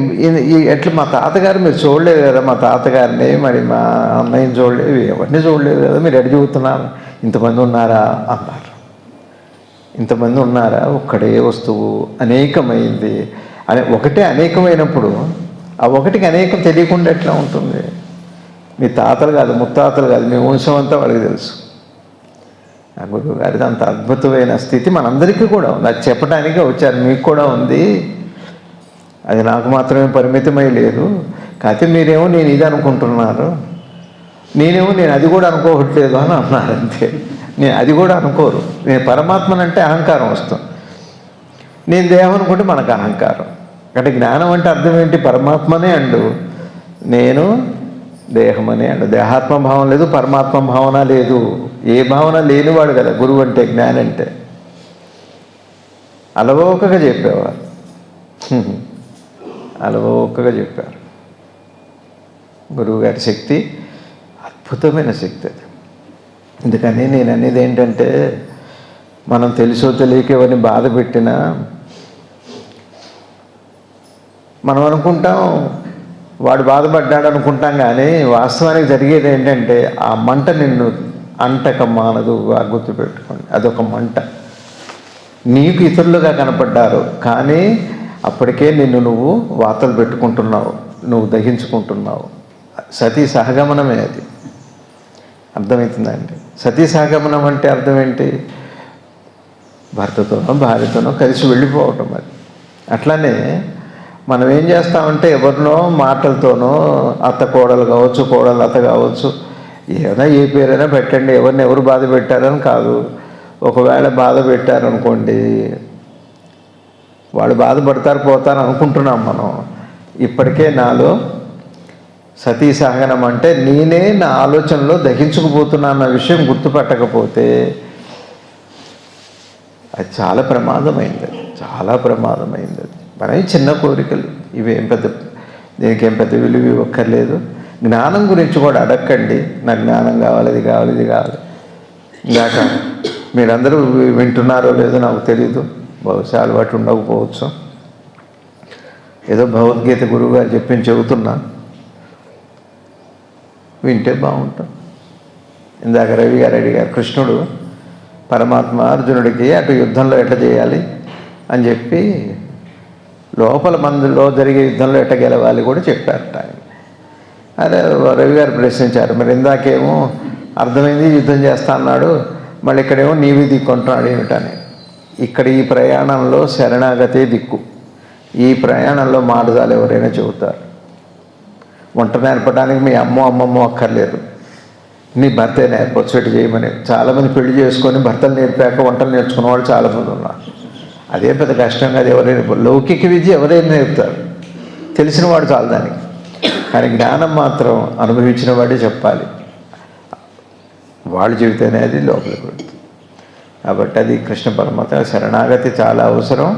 ఎట్లా మా తాతగారు మీరు చూడలేదు కదా, మా తాతగారిని, మరి మా అన్నయ్యని చూడలేదు, ఎవరిని చూడలేదు కదా, మీరు ఎడ చూస్తున్నారు? ఇంతమంది ఉన్నారా అన్నారు. ఇంతమంది ఉన్నారా? ఒక్కడే వస్తువు అనేకమైంది అని. ఒకటే అనేకమైనప్పుడు ఆ ఒకటికి అనేకం తెలియకుండా ఎట్లా ఉంటుంది? మీ తాతలు కాదు, ముత్తాతలు కాదు, మీ వంశం అంతా వాళ్ళకి తెలుసు. ఆ గురువు గారిది అంత అద్భుతమైన స్థితి మనందరికీ కూడా ఉంది. అది చెప్పడానికే వచ్చారు, మీకు కూడా ఉంది. అది నాకు మాత్రమే పరిమితమై లేదు. కాకపోతే మీరేమో నేను ఇది అనుకుంటున్నారు, నేనేమో నేను అది కూడా అనుకోవట్లేదు అని అన్నారు. అంతే. నేను అది కూడా అనుకోరు. నేను పరమాత్మనంటే అహంకారం వస్తుంది, నేను దేహం అనుకుంటే మనకు అహంకారం. అంటే జ్ఞానం అంటే అర్థం ఏంటి? పరమాత్మనే అండు, నేను దేహమనే అండు. దేహాత్మ భావం లేదు, పరమాత్మ భావన లేదు. ఏ భావన లేనివాడు కదా గురువు అంటే, జ్ఞానం అంటే. అలవోకగా చెప్పేవారు, అలవోకగా చెప్పారు. గురువుగారి శక్తి అద్భుతమైన శక్తి అది. అందుకని నేను అనేది ఏంటంటే, మనం తెలుసో తెలియక ఎవరిని బాధ పెట్టినా మనం అనుకుంటాం వాడు బాధపడ్డాడు అనుకుంటాం, కానీ వాస్తవానికి జరిగేది ఏంటంటే ఆ మంట నిన్ను అంటక మానదు. గుర్తుపెట్టుకోండి, అదొక మంట. నీకు ఇతరులుగా కనపడ్డారు, కానీ అప్పటికే నిన్ను నువ్వు వాతలు పెట్టుకుంటున్నావు, నువ్వు దహించుకుంటున్నావు. సతీ సహగమనమే అది. అర్థమవుతుందండి? సతీ సహగమనం అంటే అర్థం ఏంటి? భర్తతోనో భార్యతోనో కలిసి వెళ్ళిపోవటం. అది అట్లానే మనం ఏం చేస్తామంటే ఎవరినో మాటలతోనో, అత్త కోడలు కావచ్చు, కోడలు అత్త కావచ్చు, ఏదైనా ఏ పేరైనా పెట్టండి, ఎవరిని ఎవరు బాధ పెట్టారని కాదు. ఒకవేళ బాధ పెట్టారనుకోండి, వాళ్ళు బాధపడతారు పోతారు అనుకుంటున్నాం మనం. ఇప్పటికే నాలో సతీ సహగనం అంటే నేనే నా ఆలోచనలో దహించుకుపోతున్నా అన్న విషయం గుర్తుపట్టకపోతే అది చాలా ప్రమాదమైంది. అది చాలా ప్రమాదమైంది. అది మనవి చిన్న కోరికలు, ఇవేం పెద్ద, దీనికేం పెద్ద విలువ ఇవ్వక్కర్లేదు. జ్ఞానం గురించి కూడా అడగండి. నాకు జ్ఞానం కావాలి, ఇది కావాలి, ఇది కావాలి. ఇందాక మీరందరూ వింటున్నారో లేదో నాకు తెలీదు, బహుశా అలవాటు ఉండకపోవచ్చు. ఏదో భగవద్గీత గురువుగారు చెప్పింది చెబుతున్నా, వింటే బాగుంటాం. ఇందాక రవి గారు అడిగారు, కృష్ణుడు పరమాత్మ అర్జునుడికి అటు యుద్ధంలో ఎట్లా చేయాలి అని చెప్పి, లోపల మందులో జరిగే యుద్ధంలో ఎట్లా గెలవాలి కూడా చెప్పారట ఆయన. అదే రవి గారు ప్రశ్నించారు, మరి ఇందాకేమో అర్థమైంది యుద్ధం చేస్తా అన్నాడు, మళ్ళీ ఇక్కడేమో నీవి దిక్కుంటున్నాడు ఏమిటని. ఇక్కడ ఈ ప్రయాణంలో శరణాగతే దిక్కు. ఈ ప్రయాణంలో మాటదాలు ఎవరైనా చెబుతారు. వంట నేర్పడానికి మీ అమ్మమ్మ అక్కర్లేదు, నీ భర్తే నేర్పొచ్చు ఇటు చేయమని. చాలామంది పెళ్లి చేసుకొని భర్తలు నేర్పాక వంటలు నేర్చుకున్న వాళ్ళు చాలామంది ఉన్నారు. అదే పెద్ద కష్టం కాదు. ఎవరైనా లౌకిక విద్య ఎవరైనా నేర్పుతారు, తెలిసిన వాడు చాలు దానికి. కానీ జ్ఞానం మాత్రం అనుభవించిన వాడే చెప్పాలి. వాళ్ళు చెబితేనే అది లోపలికి పెడుతుంది. కాబట్టి అది కృష్ణ పరమాత్మ శరణాగతి చాలా అవసరం.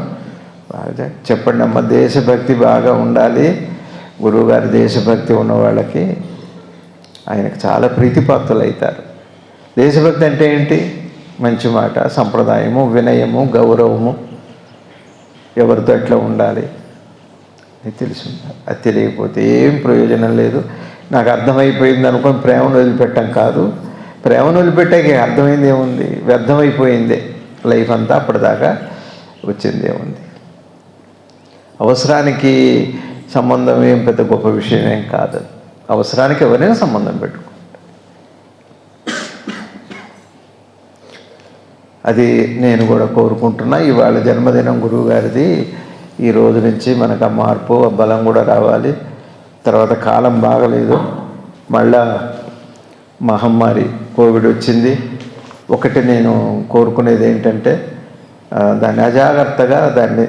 బాగా చెప్పండి అమ్మ, దేశభక్తి బాగా ఉండాలి. గురువుగారి దేశభక్తి ఉన్న వాళ్ళకి ఆయనకు చాలా ప్రీతిపాత్రులు అవుతారు. దేశభక్తి అంటే ఏంటి? మంచి మాట, సంప్రదాయము, వినయము, గౌరవము, ఎవరితో ఎట్లా ఉండాలి అది తెలిసి ఉండాలి. అది తెలియకపోతే ఏం ప్రయోజనం లేదు. నాకు అర్థమైపోయింది అనుకొని ప్రేమను వదిలిపెట్టం కాదు. ప్రేమను వదిలిపెట్టాక అర్థమైంది ఏముంది? వ్యర్థమైపోయిందే లైఫ్ అంతా. అప్పటిదాకా వచ్చింది ఏముంది? అవసరానికి సంబంధం ఏం పెద్ద గొప్ప విషయం ఏం కాదు. అవసరానికి ఎవరైనా సంబంధం పెట్టుకో. అది నేను కూడా కోరుకుంటున్నా. ఇవాళ జన్మదినం గురువు గారిది. ఈ రోజు నుంచి మనకు ఆ మార్పు, ఆ బలం కూడా రావాలి. తర్వాత కాలం బాగలేదు, మళ్ళా మహమ్మారి కోవిడ్ వచ్చింది. ఒకటి నేను కోరుకునేది ఏంటంటే, దాన్ని అజాగ్రత్తగా దాన్ని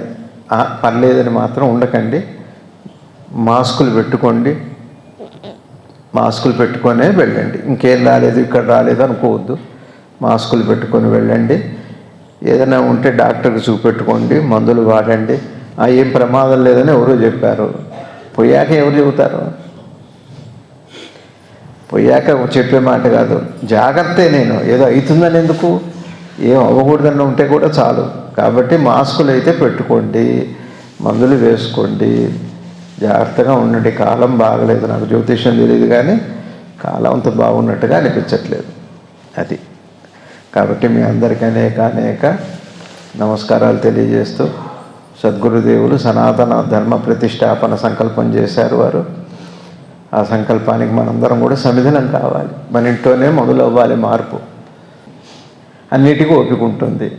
పర్లేదని మాత్రం ఉండకండి. మాస్కులు పెట్టుకోండి, మాస్కులు పెట్టుకొనే వెళ్ళండి. ఇంకేం రాలేదు, ఇక్కడ రాలేదు అనుకోవద్దు. మాస్కులు పెట్టుకొని వెళ్ళండి. ఏదైనా ఉంటే డాక్టర్కి చూపెట్టుకోండి, మందులు వాడండి. ఏం ప్రమాదం లేదని ఎవరో చెప్పారు, పోయాక ఎవరు చెబుతారు? పోయాక చెప్పే మాట కాదు, జాగ్రత్తే. నేను ఏదో అవుతుందని ఎందుకు, ఏం అవ్వకూడదని ఉంటే కూడా చాలు. కాబట్టి మాస్కులు అయితే పెట్టుకోండి, మందులు వేసుకోండి, జాగ్రత్తగా ఉండండి. కాలం బాగలేదు. నాకు జ్యోతిష్యం తెలియదు, కానీ కాలం అంత బాగున్నట్టుగా అనిపించట్లేదు. అది కాబట్టి మీ అందరికీ అనేక నమస్కారాలు తెలియజేస్తూ, సద్గురుదేవులు సనాతన ధర్మ ప్రతిష్టాపన సంకల్పం చేశారు వారు. ఆ సంకల్పానికి మనందరం కూడా సమిధనం కావాలి. మన ఇంట్లోనే మొదలవ్వాలి మార్పు. అన్నిటికీ ఓపిక ఉంటుంది.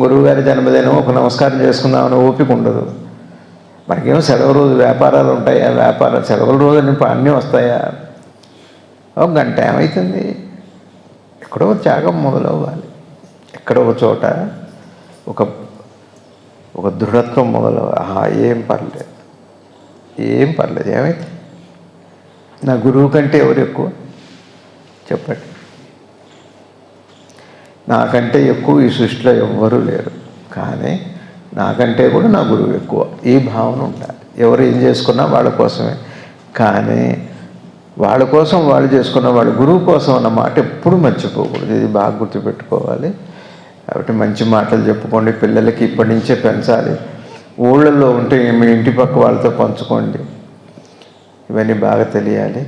గురువుగారి జన్మదినం ఒక నమస్కారం చేసుకుందామని ఓపిక ఉండదు. మనకేమో సెలవు రోజు వ్యాపారాలు ఉంటాయా? వ్యాపారాలు సెలవుల రోజు అన్నీ వస్తాయా? ఒక గంట ఏమవుతుంది? ఎక్కడో త్యాగం మొదలవ్వాలి. ఎక్కడో ఒక చోట ఒక దృఢత్వం మొదలవ్వాలి. ఏం పర్లేదు. ఏమైతే నా గురువు కంటే ఎవరు ఎక్కువ చెప్పండి? నాకంటే ఎక్కువ ఈ సృష్టిలో ఎవ్వరూ లేరు, కానీ నాకంటే కూడా నా గురువు ఎక్కువ. ఈ భావన ఉండాలి. ఎవరు ఏం చేసుకున్నా వాళ్ళ కోసమే, కానీ వాళ్ళ కోసం వాళ్ళు చేసుకున్న వాళ్ళ గురువు కోసం అన్న మాట ఎప్పుడు మర్చిపోకూడదు. ఇది బాగా గుర్తుపెట్టుకోవాలి. కాబట్టి మంచి మాటలు చెప్పుకోండి. పిల్లలకి ఇప్పటి నుంచే పెంచాలి. ఊళ్ళల్లో ఉంటే మీ ఇంటి పక్క వాళ్ళతో పంచుకోండి. ఇవన్నీ బాగా తెలియాలి.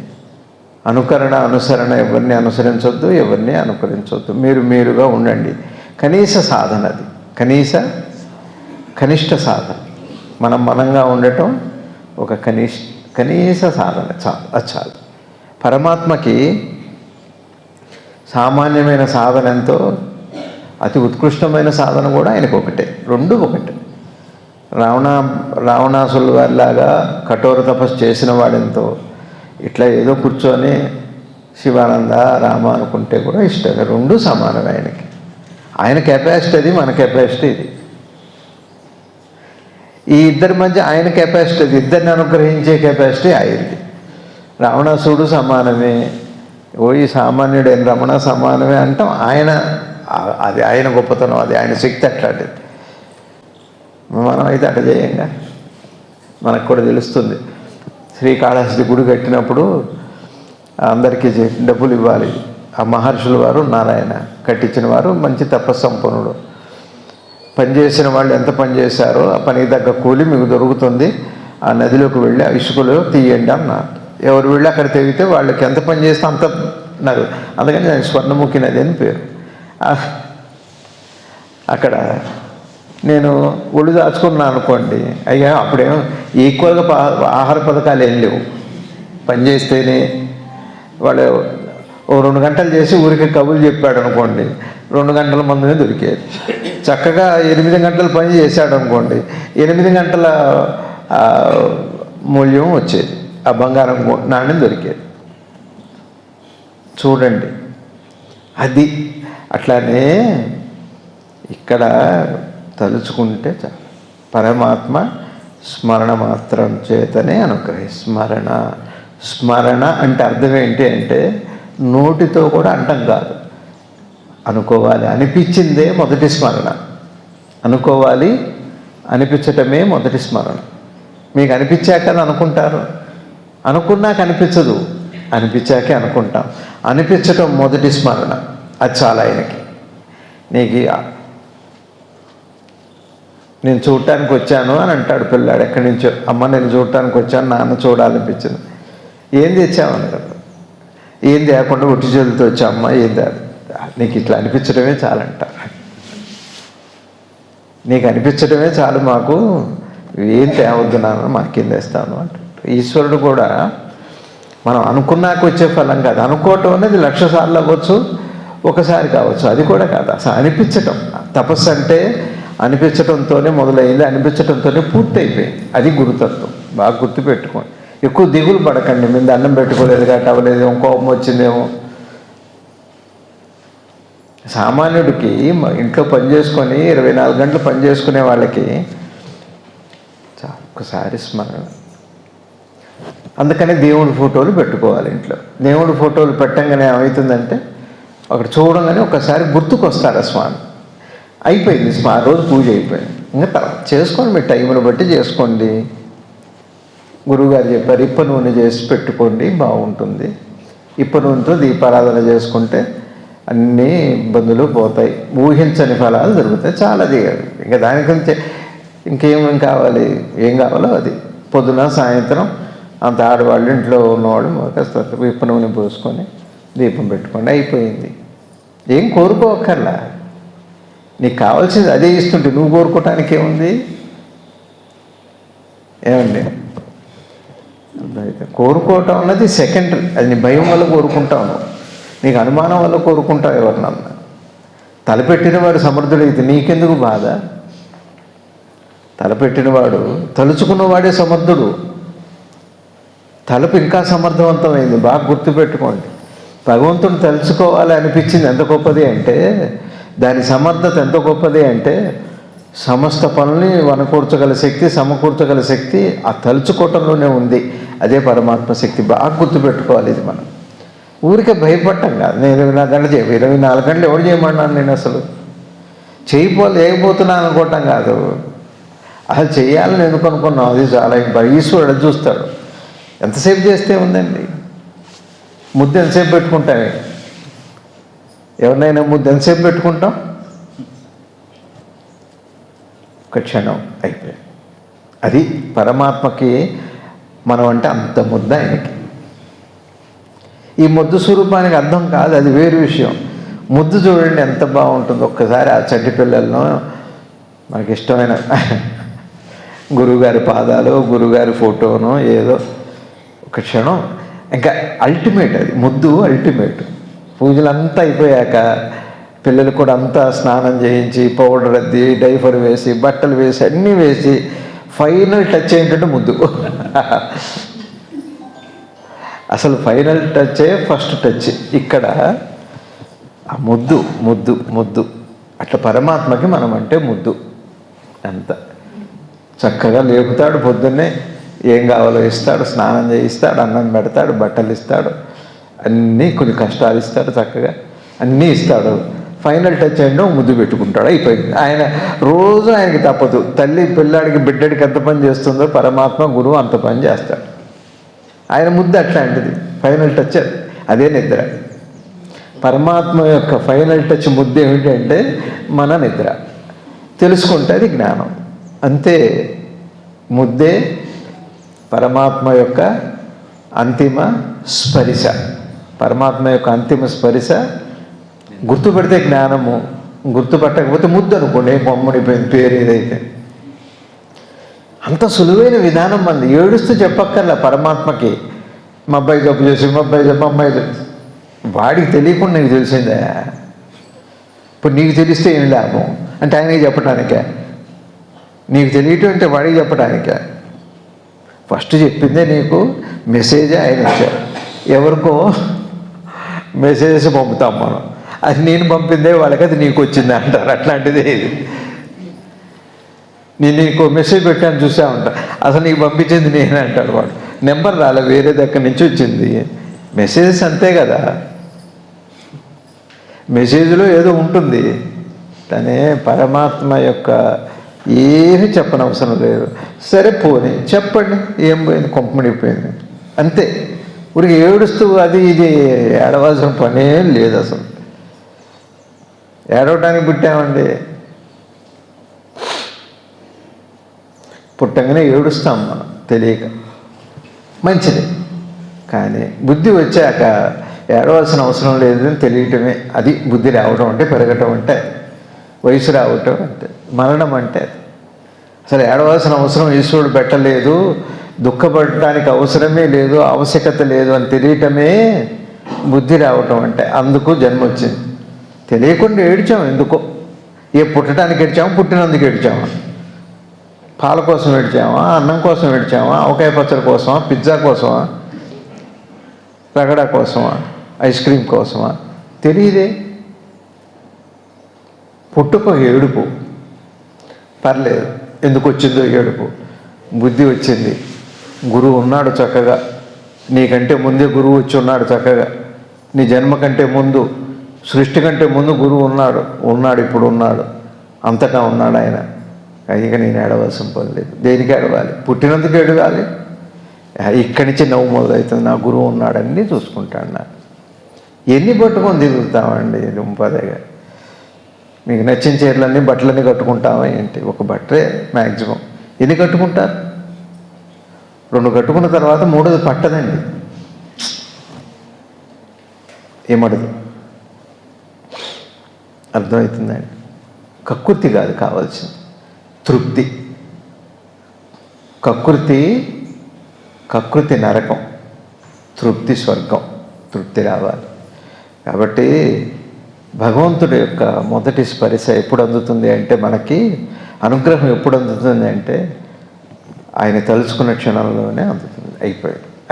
అనుకరణ అనుసరణ, ఎవరిని అనుసరించొద్దు, ఎవరిని అనుకరించొద్దు. మీరుగా ఉండండి. కనీస సాధన అది, కనిష్ట సాధన. మనంగా ఉండటం ఒక కనీస సాధన చాలు. అది చాలు. పరమాత్మకి సామాన్యమైన సాధన ఎంతో, అతి ఉత్కృష్టమైన సాధన కూడా ఆయనకు ఒకటే. రెండు ఒకటే. రావణాసుల వారిలాగా కఠోర తపస్సు చేసిన వాడెంతో, ఇట్లా ఏదో కూర్చొని శివానంద రామ అనుకుంటే కూడా ఇష్టమే. రెండు సమానమే ఆయనకి. ఆయన కెపాసిటీ అది, మన కెపాసిటీ ఇది. ఈ ఇద్దరి మధ్య ఆయన కెపాసిటీ అది, ఇద్దరిని అనుగ్రహించే కెపాసిటీ ఆయనది. రావణాసుడు సమానమే, ఈ సామాన్యుడు రమణ సమానమే అంటాం. అది ఆయన గొప్పతనం, అది ఆయన శక్తి అట్లాంటిది. మనం అయితే అట్లా చేయంగా. మనకు కూడా తెలుస్తుంది. శ్రీకాళహస్తి గుడి కట్టినప్పుడు అందరికీ డబ్బులు ఇవ్వాలి. ఆ మహర్షుల వారు నారాయణ కట్టించిన వారు మంచి తపస్సంపన్నుడు. పనిచేసిన వాళ్ళు ఎంత పని చేశారో ఆ పనికి తగ్గ కూలి మీకు దొరుకుతుంది. ఆ నదిలోకి వెళ్ళి ఆ ఇసుకలో తీయండి అన్నారు. ఎవరు వెళ్ళి అక్కడ తెగితే వాళ్ళకి ఎంత పని చేస్తే అంత నది. అందుకని దానికి స్వర్ణముఖి నది అని పేరు. అక్కడ నేను ఒళ్ళు దాచుకున్నాను అనుకోండి, అయ్యా అప్పుడేమో ఈక్వల్గా ఆహార పథకాలు ఏం లేవు. పని చేస్తేనే వాడు 2 గంటలు చేసి ఊరికి కబుర్లు చెప్పాడు అనుకోండి, 2 గంటల మందునే దొరికేది. చక్కగా 8 గంటలు పని చేశాడు అనుకోండి, 8 గంటల మూల్యం వచ్చేది. ఆ బంగారం నాణ్యం దొరికేది. చూడండి, అది అట్లానే ఇక్కడ తలుచుకుంటే చాలు. పరమాత్మ స్మరణ మాత్రం చేతనే స్మరణ అంటే అర్థం ఏంటి అంటే నోటితో కూడా అంటాం కాదు, అనుకోవాలి అనిపించిందే మొదటి స్మరణ. అనుకోవాలి అనిపించటమే మొదటి స్మరణ. మీకు అనిపించాక అనుకుంటారు, అనుకున్నాక అనిపించదు, అనిపించాకే అనుకుంటాం. అనిపించటం మొదటి స్మరణ. అది చాలా ఆయనకి. నీకు నేను చూడటానికి వచ్చాను అని అంటాడు పిల్లాడు ఎక్కడి నుంచో. అమ్మ నేను చూడటానికి వచ్చాను, నాన్న చూడాలనిపించింది. ఏం తెచ్చామని కదా, ఏం తేకుండా ఒట్టి చేతులతో వచ్చా అమ్మ, ఏం తే, నీకు ఇట్లా అనిపించడమే చాలంట. నీకు అనిపించడమే చాలు, మాకు ఏం తేవద్దు నాన్న, మాకేం తెస్తాను అంట. ఈశ్వరుడు కూడా మనం అనుకున్నాక వచ్చే ఫలం కాదు. అనుకోవటం అనేది 1,00,000 సార్లు అవ్వచ్చు, ఒకసారి కావచ్చు. అది కూడా కాదు, అసలు అనిపించటం. తపస్సు అంటే అనిపించటంతోనే మొదలైంది, అనిపించటంతోనే పూర్తి అయిపోయింది. అది గురుతత్వం. బాగా గుర్తుపెట్టుకోండి. ఎక్కువ దిగులు పడకండి. మేము దండం పెట్టుకోలేదు కాబట్టి అవ్వలేదేమో, కోపం వచ్చిందేమో. సామాన్యుడికి ఇంట్లో పని చేసుకొని 24 గంటలు పని చేసుకునే వాళ్ళకి ఒక్కసారి స్మరణ. అందుకని దేవుడి ఫోటోలు పెట్టుకోవాలి ఇంట్లో. దేవుడి ఫోటోలు పెట్టంగానే ఏమవుతుందంటే అక్కడ చూడంగానే ఒకసారి గుర్తుకొస్తాడు ఆ స్వామి. అయిపోయింది, ఆ రోజు పూజ అయిపోయింది. ఇంకా తర్వాత చేసుకోండి, మీ టైంను బట్టి చేసుకోండి. గురువుగారు చెప్పారు ఇప్ప నూనె చేసి పెట్టుకోండి, బాగుంటుంది. ఇప్ప నూనెతో దీపారాధన చేసుకుంటే అన్నీ ఇబ్బందులు పోతాయి, ఊహించని ఫలాలు దొరుకుతాయి. చాలా దిగాడు. ఇంకా దాని గురించి ఇంకేం కావాలి, ఏం కావాలో అది పొద్దున సాయంత్రం అంత ఆడవాళ్ళు ఇంట్లో ఉన్నవాళ్ళు కాస్త ఇప్ప నూనె పోసుకొని దీపం పెట్టుకోండి, అయిపోయింది. ఏం కోరుకోకర్లా, నీకు కావాల్సింది అదే ఇస్తుంటే నువ్వు కోరుకోవటానికి ఏముంది? ఏమండి, కోరుకోవటం అన్నది సెకండరీ. అది నీ భయం వల్ల కోరుకుంటావు, నీకు అనుమానం వల్ల కోరుకుంటావు ఎవరినన్నా. తలపెట్టినవాడు సమర్థుడైతే నీకెందుకు బాధ? తలపెట్టినవాడు, తలుచుకున్నవాడే సమర్థుడు. తలుపు ఇంకా సమర్థవంతమైంది. బాగా గుర్తుపెట్టుకోండి. భగవంతుని తలుచుకోవాలి అనిపించింది ఎంత గొప్పది అంటే, దాని సమర్థత ఎంత గొప్పది అంటే, సమస్త పనుల్ని వనకూర్చగల శక్తి, సమకూర్చగల శక్తి ఆ తలుచుకోవటంలోనే ఉంది. అదే పరమాత్మ శక్తి. బాగా గుర్తుపెట్టుకోవాలి. ఇది మనం ఊరికే భయపడటం కాదు. నేను 24 గంటలు 24 గంటలు ఎవరు చేయమన్నాను నేను? అసలు చేయకపోతున్నాను అనుకోవటం కాదు, అసలు చేయాలని ఎందుకు అనుకున్నాం అది చాలా. ఈశ్వరుడు చూస్తాడు. ఎంతసేపు చేస్తే ఉందండి? ముద్ద ఎంతసేపు పెట్టుకుంటామే? ఎవరినైనా ముద్ద ఎంతసేపు పెట్టుకుంటాం? ఒక క్షణం అయిపోయింది. అది పరమాత్మకి మనం అంటే అంత ముద్ద ఆయనకి. ఈ ముద్దు స్వరూపానికి అర్థం కాదు, అది వేరు విషయం. ముద్దు చూడండి ఎంత బాగుంటుందో. ఒక్కసారి ఆ చంటి పిల్లలను మనకి ఇష్టమైన గురువుగారి పాదాలు, గురువుగారి ఫోటోను ఏదో ఒక క్షణం, ఇంకా అల్టిమేట్ అది ముద్దు, అల్టిమేట్. పూజలంతా అయిపోయాక పిల్లలు కూడా అంతా స్నానం చేయించి పౌడర్ అద్ది డైఫర్ వేసి బట్టలు వేసి అన్నీ వేసి ఫైనల్ టచ్ ఏంటంటే ముద్దు. అసలు ఫైనల్ టచ్చే ఫస్ట్ టచ్. ఇక్కడ ఆ ముద్దు ముద్దు ముద్దు. అట్లా పరమాత్మకి మనం అంటే ముద్దు. అంత చక్కగా లేపుతాడు, పొద్దున్నే ఏం కావాలో ఇస్తాడు, స్నానం చేయిస్తాడు, అన్నం పెడతాడు, బట్టలు ఇస్తాడు, అన్నీ కొన్ని కష్టాలు ఇస్తాడు, చక్కగా అన్నీ ఇస్తాడు. ఫైనల్ టచ్ అయినా ముద్దు పెట్టుకుంటాడు, అయిపోయింది. ఆయన రోజు ఆయనకి తప్పదు. తల్లి పిల్లాడికి బిడ్డడికి ఎంత పని చేస్తుందో పరమాత్మ గురువు అంత పని చేస్తాడు. ఆయన ముద్దు అట్లాంటిది, ఫైనల్ టచ్ అదే నిద్ర. పరమాత్మ యొక్క ఫైనల్ టచ్ ముద్దు ఏమిటంటే మన నిద్ర. తెలుసుకుంటే అది జ్ఞానం. అంతే, ముద్దే పరమాత్మ యొక్క అంతిమ స్పరిశ. పరమాత్మ యొక్క అంతిమ స్పరిశ గుర్తుపెడితే జ్ఞానము, గుర్తుపట్టకపోతే ముద్దు అనుకోండి, బొమ్మడిపోయింది పేరు ఏదైతే. అంత సులువైన విధానం మంది. ఏడుస్తూ చెప్పక్కర్లా పరమాత్మకి. మా అబ్బాయి జబ్బు చేసి, మా అబ్బాయి జబ్బు, అమ్మాయి వాడికి తెలియకుండా నీకు తెలిసిందే. ఇప్పుడు నీకు తెలిస్తే ఏం లాభం అంటే ఆయనకి చెప్పడానికే. నీకు తెలియటం అంటే వాడికి చెప్పడానికే. ఫస్ట్ చెప్పిందే నీకు మెసేజే ఆయన ఇచ్చారు. ఎవరికో మెసేజెస్ పంపుతాం మనం, అది నేను పంపిందే వాళ్ళకి అది నీకు వచ్చింది అంటారు. అట్లాంటిదే ఇది. నేను నీకు మెసేజ్ పెట్టాను చూసా ఉంటా, అసలు నీకు పంపించింది నేనే అంటాడు వాడు. నెంబర్ రాలే, వేరే దగ్గర నుంచి వచ్చింది. మెసేజెస్ అంతే కదా, మెసేజ్లో ఏదో ఉంటుంది. తనే పరమాత్మ యొక్క ఏమి చెప్పనవసరం లేదు. సరే పోనీ చెప్పండి, ఏం పోయింది, కొంపమడిపోయింది అంతే. ఊరికి ఏడుస్తూ అది ఇది ఏడవలసిన పనే లేదు. అసలు ఏడవటానికి పుట్టామండి. పుట్టంగానే ఏడుస్తాం మనం తెలియక, మంచిది. కానీ బుద్ధి వచ్చాక ఏడవలసిన అవసరం లేదని తెలియటమే అది బుద్ధి రావటం అంటే, పెరగటం అంటే, వయసు రావటం అంటే, మరణం అంటే. అసలు ఏడవలసిన అవసరం ఈశ్వరుడు పెట్టలేదు, దుఃఖపడటానికి అవసరమే లేదు, ఆవశ్యకత లేదు అని తెలియటమే బుద్ధి రావటం అంటే. అందుకు జన్మ వచ్చింది. తెలియకుండా ఏడ్చాము ఎందుకో. ఏ పుట్టడానికి ఏడ్చామా, పుట్టినందుకు ఏడ్చామా, పాల కోసం ఏడ్చామా, అన్నం కోసం ఏడ్చామా, ఆవకాయ పచ్చడి కోసమా, పిజ్జా కోసమా, రగడా కోసమా, ఐస్ క్రీమ్ కోసమా, తెలియదే. పుట్టుక ఏడుపు, పర్లేదు. ఎందుకు వచ్చిందో ఏడుపు, బుద్ధి వచ్చింది. గురువు ఉన్నాడు చక్కగా, నీకంటే ముందే గురువు వచ్చి ఉన్నాడు చక్కగా. నీ జన్మ కంటే ముందు, సృష్టి కంటే ముందు గురువు ఉన్నాడు ఇప్పుడు ఉన్నాడు, అంతటా ఉన్నాడు ఆయన. ఇక నేను ఏడవలసిన పని లేదు. దేనికి ఏడవాలి? పుట్టినందుకు ఏడవాలి. ఇక్కడి నుంచి నవ్వు మొదలవుతుంది, నా గురువు ఉన్నాడన్నీ చూసుకుంటాడు. నాకు ఎన్ని పట్టుకొని తిరుగుతామండి దుంపదగా. మీకు నచ్చిన చీరలన్నీ బట్టలన్నీ కట్టుకుంటామా ఏంటి? ఒక బట్టే మ్యాక్సిమం. ఎన్ని కట్టుకుంటారు? 2 కట్టుకున్న తర్వాత 3ది పట్టదండి, ఏమడదు. అర్థమవుతుందండి? కక్కుర్తి కాదు కావాల్సింది, తృప్తి. కకృతి నరకం, తృప్తి స్వర్గం. తృప్తి రావాలి. కాబట్టి భగవంతుడి యొక్క మొదటి స్పర్శ ఎప్పుడు అందుతుంది అంటే, మనకి అనుగ్రహం ఎప్పుడు అందుతుంది అంటే ఆయన తలుచుకున్న క్షణంలోనే అందుతుంది.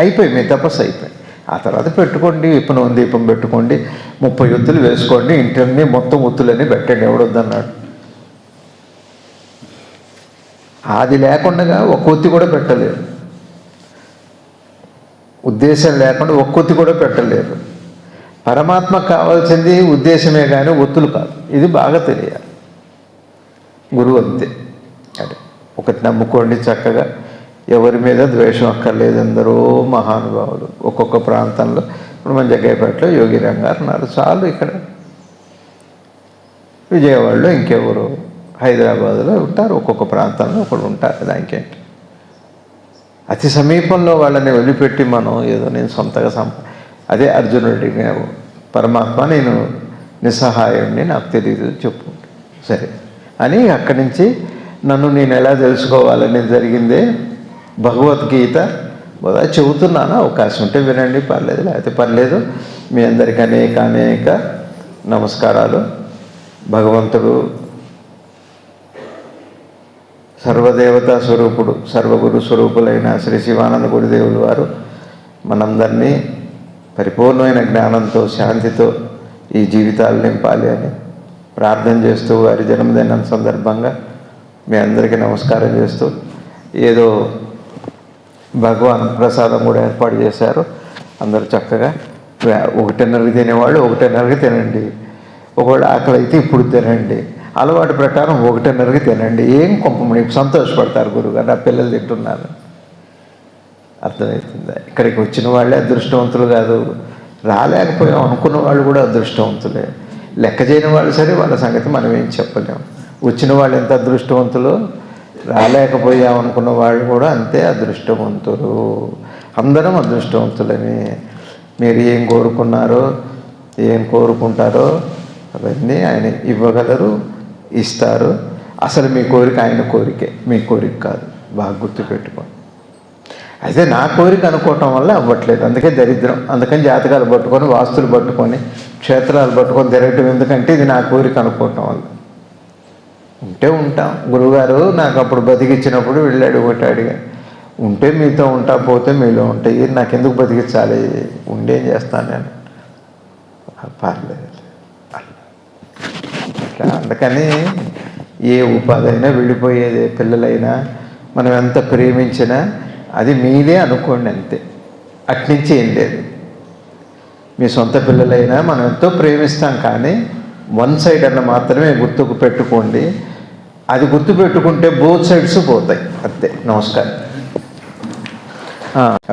అయిపోయి మీ తపస్సు అయిపోయి. ఆ తర్వాత పెట్టుకోండి, విప్పున దీపం పెట్టుకోండి, 30 ఒత్తులు వేసుకోండి, ఇంటిని మొత్తం ఒత్తులన్నీ పెట్టండి, ఎవడొద్దన్నాడు. అది లేకుండా ఒక్క ఒత్తి కూడా పెట్టలేరు. ఉద్దేశం లేకుండా ఒక్క ఒత్తి కూడా పెట్టలేరు. పరమాత్మకు కావాల్సింది ఉద్దేశమే కానీ ఒత్తులు కాదు. ఇది బాగా తెలియాలి. గురువు అంతే. అదే ఒకటి నమ్ముకోండి చక్కగా, ఎవరి మీద ద్వేషం అక్కర్లేదు. ఎందరో మహానుభావులు ఒక్కొక్క ప్రాంతంలో. ఇప్పుడు మన జగ్గయ్యపేటలో యోగిరామ్ గారు ఉన్నారు, చాలు. ఇక్కడ విజయవాడలో ఇంకెవరు, హైదరాబాద్లో ఉంటారు, ఒక్కొక్క ప్రాంతంలో ఒకడు ఉంటారు. దానికేంటి అతి సమీపంలో వాళ్ళని వదిలిపెట్టి మనం ఏదో నేను సొంతగా అదే అర్జునుడి పరమాత్మ నేను నిస్సహాయుడిని, నాకు తెలియదు చెప్పు, సరే అని అక్కడి నుంచి నన్ను నేను ఎలా తెలుసుకోవాలని జరిగిందే భగవద్గీత చెబుతున్నాను. అవకాశం ఉంటే వినండి, పర్లేదు, లేకపోతే పర్లేదు. మీ అందరికీ అనేక అనేక నమస్కారాలు. భగవంతుడు సర్వదేవతా స్వరూపుడు, సర్వగురు స్వరూపులైన శ్రీ శివానంద గురుదేవులు వారు మనందరినీ పరిపూర్ణమైన జ్ఞానంతో, శాంతితో ఈ జీవితాలు నింపాలి అని ప్రార్థన చేస్తూ, వారి జన్మదినం సందర్భంగా మీ అందరికీ నమస్కారం చేస్తూ, ఏదో భగవాన్ ప్రసాదం కూడా ఏర్పాటు చేశారు. అందరూ చక్కగా 1:30కి తినేవాళ్ళు 1:30కి తినండి, ఒకవేళ ఆకలి అయితే ఇప్పుడు తినండి, అలవాటు ప్రకారం 1:30కి తినండి. ఏం కొంపమని సంతోషపడతారు గురువుగారు, నా పిల్లలు తింటున్నారు. అర్థమవుతుందా? ఇక్కడికి వచ్చిన వాళ్ళే అదృష్టవంతులు కాదు, రాలేకపోయాం అనుకున్న వాళ్ళు కూడా అదృష్టవంతులే. లెక్క చేయని వాళ్ళు సరే, వాళ్ళ సంగతి మనం ఏం చెప్పలేము. వచ్చిన వాళ్ళు ఎంత అదృష్టవంతులు, రాలేకపోయాం అనుకున్న వాళ్ళు కూడా అంతే అదృష్టవంతులు. అందరం అదృష్టవంతులని. మీరు ఏం కోరుకున్నారో, ఏం కోరుకుంటారో అవన్నీ ఆయన ఇవ్వగలరు, ఇస్తారు. అసలు మీ కోరిక ఆయన కోరికే, మీ కోరిక కాదు. బాగా గుర్తుపెట్టుకోండి. అయితే నా కోరిక అనుకోవటం వల్ల అవ్వట్లేదు, అందుకే దరిద్రం. అందుకని జాతకాలు పట్టుకొని, వాస్తులు పట్టుకొని, క్షేత్రాలు పట్టుకొని తిరగటం ఎందుకంటే ఇది నా కోరిక అనుకోవటం వల్ల. ఉంటే ఉంటాం. గురువుగారు నాకు అప్పుడు బతికిచ్చినప్పుడు వెళ్ళాడు, ఒకటి అడిగా, ఉంటే మీతో ఉంటా, పోతే మీలో ఉంటాయి, నాకు ఎందుకు బతికించాలి, ఉండేం చేస్తాను నేను, పర్లేదు అట్లా. అందుకని ఏ ఉపాధి అయినా వెళ్ళిపోయేదే. పిల్లలైనా మనం ఎంత ప్రేమించినా అది మీదే అనుకోండి అంతే, అట్నుంచి ఏం లేదు. మీ సొంత పిల్లలైనా మనం ఎంతో ప్రేమిస్తాం, కానీ వన్ సైడ్ అన్న మాత్రమే గుర్తుకు పెట్టుకోండి. అది గుర్తుపెట్టుకుంటే బోత్ సైడ్స్ పోతాయి అంతే. నమస్కారం.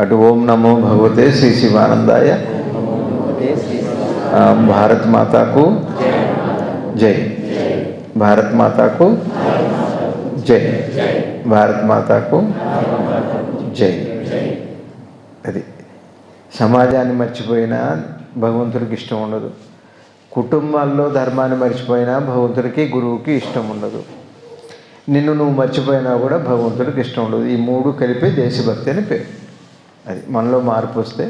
అటు ఓం నమో భగవతే శ్రీ శివానందాయ. భారత్ మాతాకు జై, భారత్ మాతాకు జై, భారత్ మాతాకు జై. అది సమాజాన్ని మర్చిపోయినా భగవంతుడికి ఇష్టం ఉండదు. కుటుంబాల్లో ధర్మాన్ని మర్చిపోయినా భగవంతుడికి, గురువుకి ఇష్టం ఉండదు. నిన్ను నువ్వు మర్చిపోయినా కూడా భగవంతుడికి ఇష్టం ఉండదు. ఈ మూడు కలిపి దేశభక్తి అని పేరు. అది మనలో మార్పు వస్తే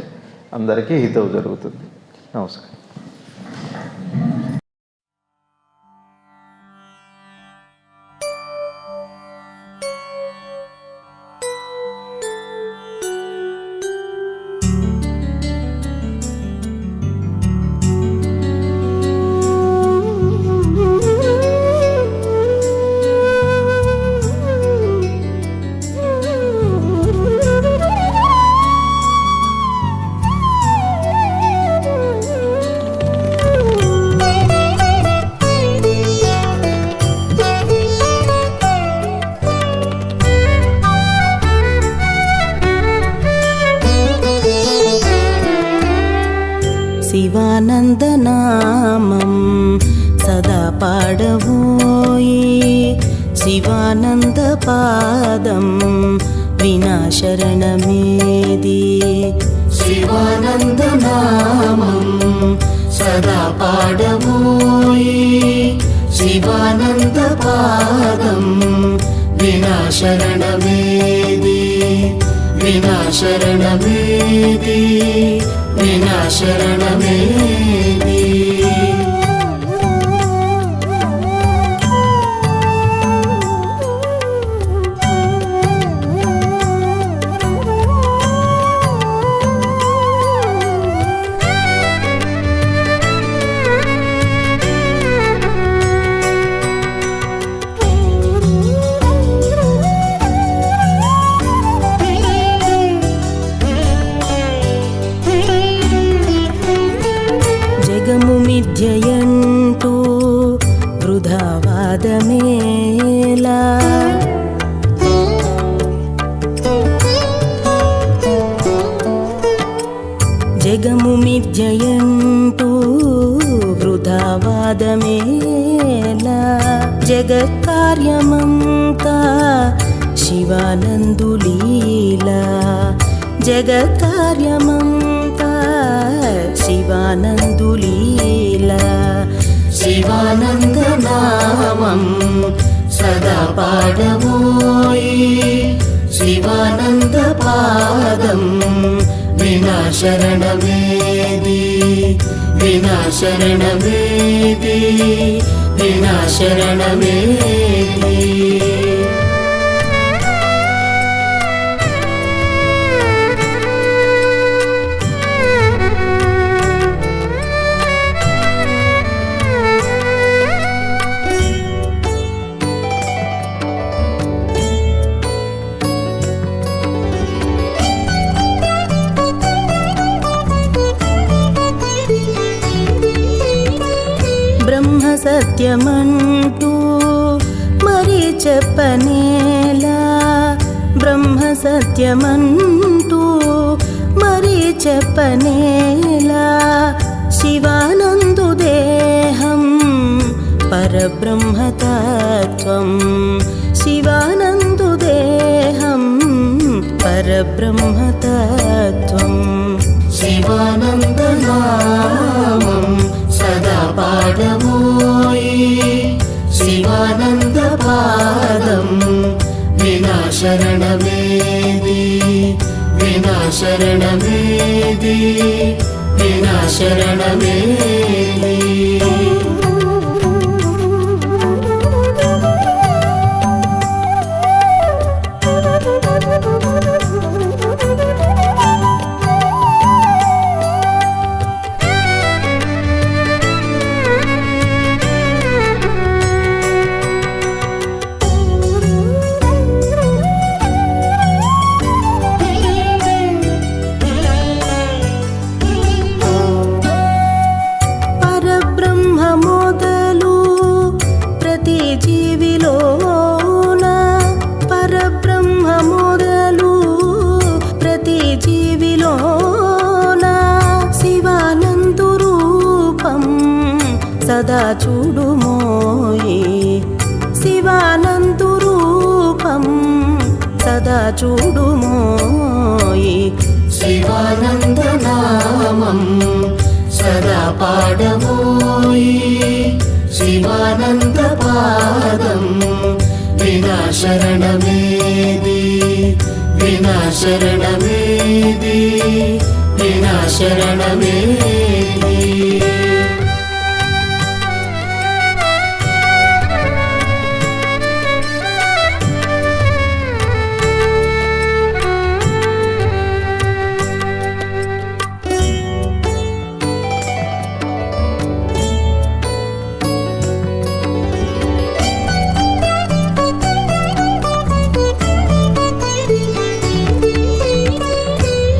అందరికీ హితవు జరుగుతుంది. నమస్కారం. శివానందనామం సదా పాడవోయి, శివానంద పాదం వినాశరణమేది. శివానందనామం సదా పాడవోయి, శివానంద పాదం వినాశరణమేది, వినాశరణమేది, వినాశరణమేది. జయంతు వృధావాదమేలా, జగము మిథ్యయంతు వృధావాదమేలా, జగత్కార్యమంతా శివానందు లీలా జగత్కార్యమంతా శివానందు లీలా శివానంద నామం సదా పాడవోయి శివానంద పాదం వినాశరణమేది వినాశరణమేది వినాశరణమేది. బ్రహ్మ సత్యమంటూ మరి చెప్పనేలా బ్రహ్మ సత్యమంటూ మరి చెప్పనేలా శివానందు దేహం పరబ్రహ్మతత్వం శివానందు దేహం పరబ్రహ్మతత్వం శివానంద నామం సదా పాడవోయి శివానంద పాదం వినాశరణమేది వినాశరణమేది వినాశరణమేది. సదా చూడుమోయి శివానందు రూపం సదా చూడుమోయి శివానంద నామం సదా పాడవోయి శివానంద పాదం వినాశరణమేది వినాశరణమేది వినాశరణమేది.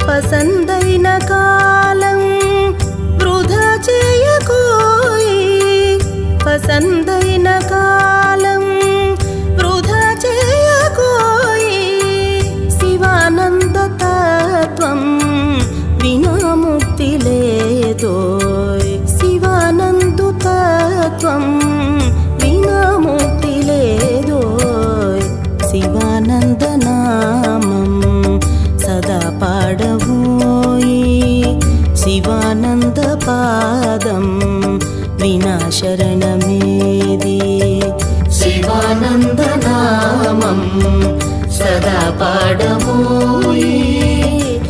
పసందైన కాలం వృధా చేయకోయి పసందైన కాలం వృధా చేయకోయి శివానంద తత్వం వినా ముక్తి లేదోయ్ శివానందు తత్వం వినా ముక్తి లేదోయ్ శివానంద నామం సదా పాడవోయి శివానంద పాదం వినాశరణమేది శివానంద నామం సదా పాడవోయి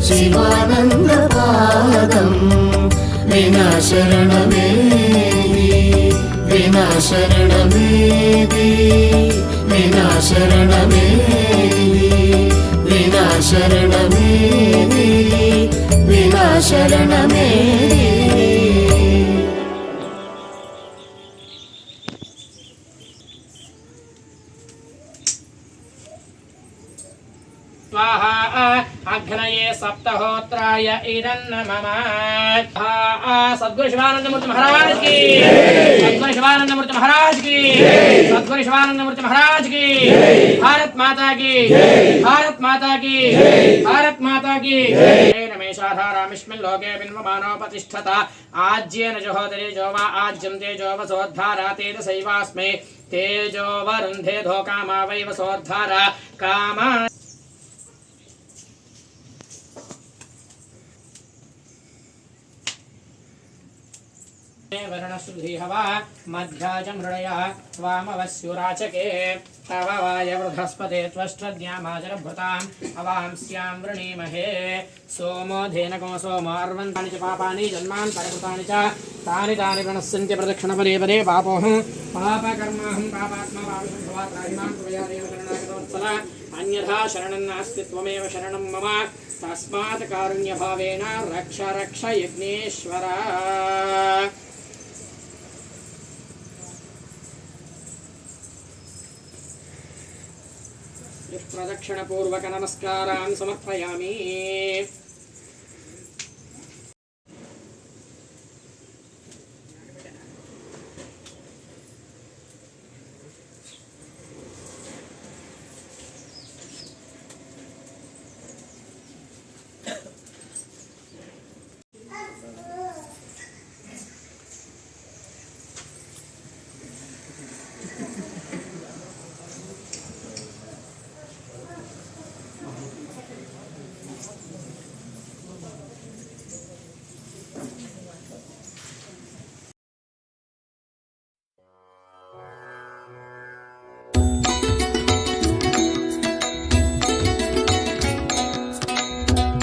శివానంద పాదం వినాశరణమేది వినాశరణమేది వినాశరణమేది వినాశరణమేది వినాశరణమేది. स्वाहा अग्नये सप्तहोत्राय इदन्नमः। सद्गुरु शिवानंदमूर्ति महाराज की, सद्गुरु शिवानंदमूर्ति महाराज की, सद्गुरु शिवानंदमूर्ति महाराज की, भारत माता की, भारत माता की, भारत माता की। देशाधारामिस्मिन् लोके बिन्वमानोपतिष्ठत आज्येन जुहोदरे जो वा आज्यं तेजो वसोद्धारा तेजसैवास्मै तेजो वरुन्धे धोकामा वै वसोद्धारा कामा वर्णश्रुधिहवा मध्याज मृडया वामवस्युराचके तव वाय बृहस्पते त्वष्ट्रद्यामाचरभृताम् अवांस्यां वृणीमहे सोमो धेनको सोमो अर्वन्तानि च पापानि जन्मान् परिकृतानि च तानि तानि प्रणश्यन्ति प्रदक्षिणपदे पदे पापोऽहं पापकर्माहं पापात्मा पापसंभवात्राहिमां कृपया देव शरणागतवत्सल अन्यथा शरणं नास्ति त्वमेव शरणं मम तस्मात् कारुण्यभावेन रक्ष रक्ष यज्ञेश्वर प्रदक्षिणपूर्वक नमस्कारान् समर्पयामि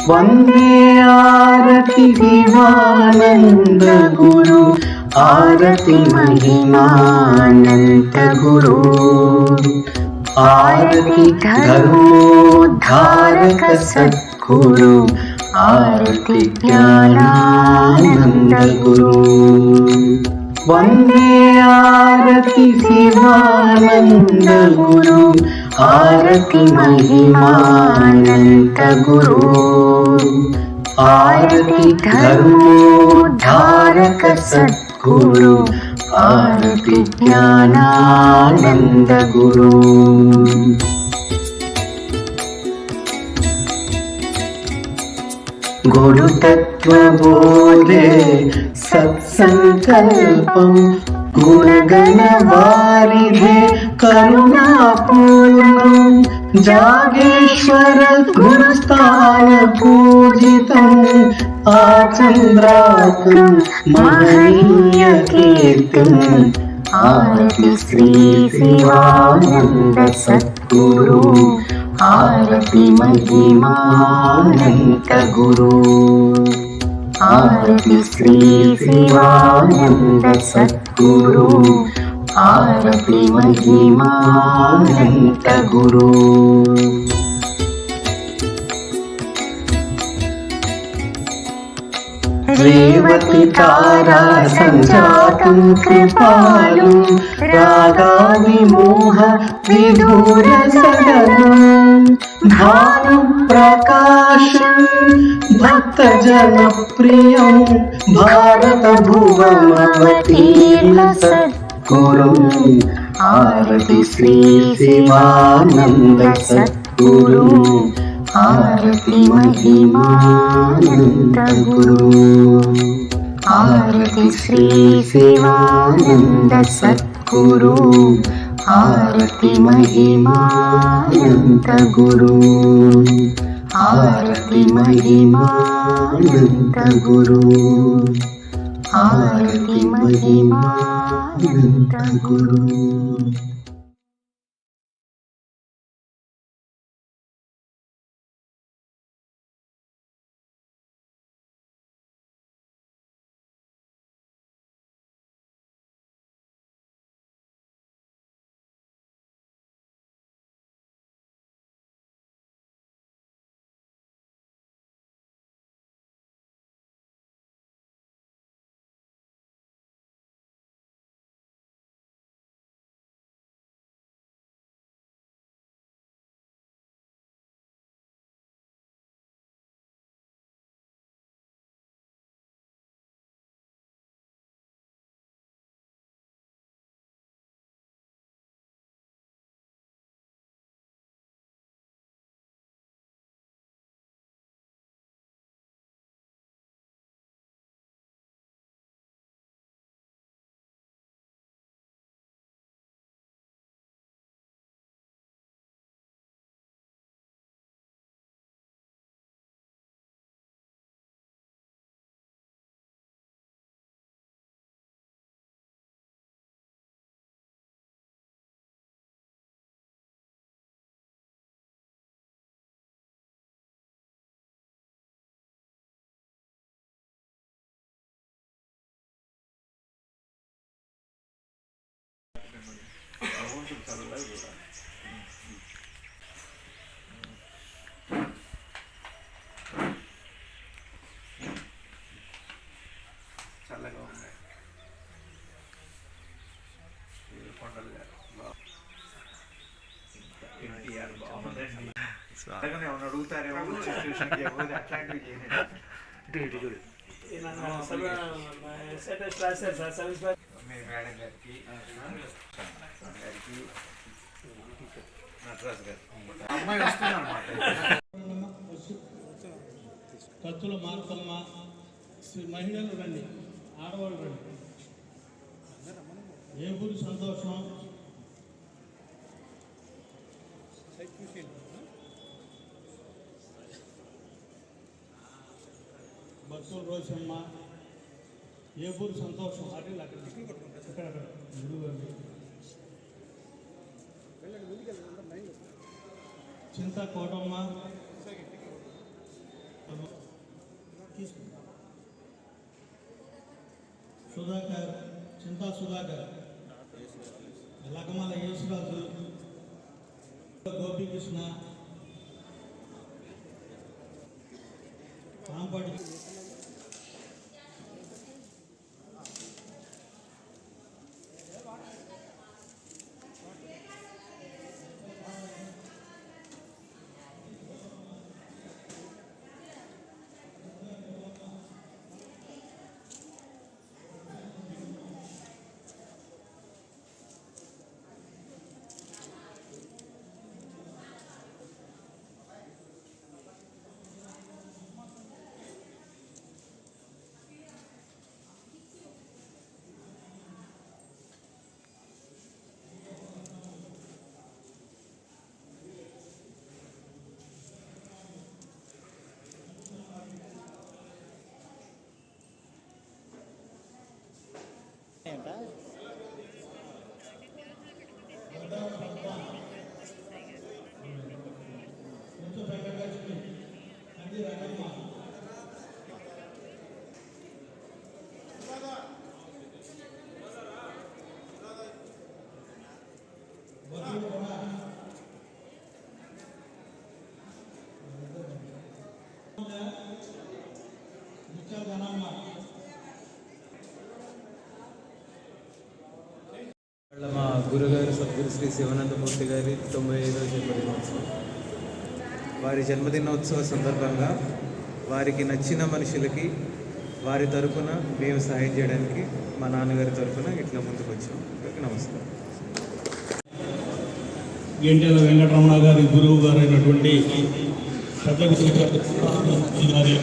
वन्दे आरति दिवानन्द गुरु आरति महिमानन्द गुरु आरति धर्मोद्धारक सद्गुरु आरति ज्ञानानन्द गुरु वन्दे आरति शिवानन्द गुरु आरति महिमानन्द गुरु आरति धर्मोद्धारक सद्गुरु आरति ज्ञानानन्द गुरु गुरुतत्त्वबोधे सत्सङ्कल्पं गुणगणवारिधे करुणापूर्णं जागेश्वर गुरुस्थान पूजितम् आचन्द्राकं महनीयकीर्तिम् आरति श्री शिवानन्द सद्गुरु आरति महिमानन्द गुरु आरति श्री शिवानन्द सद्गुरु आरति महिमानन्द गुरु रेवती तारा संजातं कृपालुं रागाविमोह विदूर सदनं भानुप्रकाशं भक्तजनप्रियं भारतभुवमवतीर्ण सद्गुरुम् आरति श्री शिवानन्द सद्गुरु आरति महिमानन्द गुरु आरति श्री शिवानन्द सद्गुरु आरति महिमानन्द गुरु आरति महिमानन्द गुरु आरति महिमानन्द गुरु। చల్లగా ఉన్నాయి. కొండలు ఎన్టీఆర్ బాగుంది. అలాగనే ఏమన్నా అడుగుతారేమో సిచ్యువేషన్కి ఎవరు అట్లాంటివి చేయలేదు. మీ మేడం గారికి నటరాజు గారు అమ్మాయి వస్తుంది అనమాట. కత్తుల మార్తమ్మ, మహిళలు రండి, ఆడవాళ్ళు రండి. ఏపూరి సంతోషం, బతుల రోషమ్మ, ఏపూరి సంతోషం, అక్కడ గురుగారు, చింత కోటమ్మ, సుధాకర్, చింతా సుధాకర్, లకమల యేసురాజు, గోపీకృష్ణ, రాంపాటి మా గురుగారు సద్గురు శ్రీ శివానందమూర్తి గారి 95వ జన్మదినోత్సవం. వారి జన్మదినోత్సవ సందర్భంగా వారికి నచ్చిన మనుషులకి వారి తరపున మేము సహాయం చేయడానికి మా నాన్నగారి తరపున ఇట్లా ముందుకు వచ్చాం. నమస్కారం. గెంటెల వెంకటరమణ గారి గురువు గారు అయినటువంటి పెద్ద గారి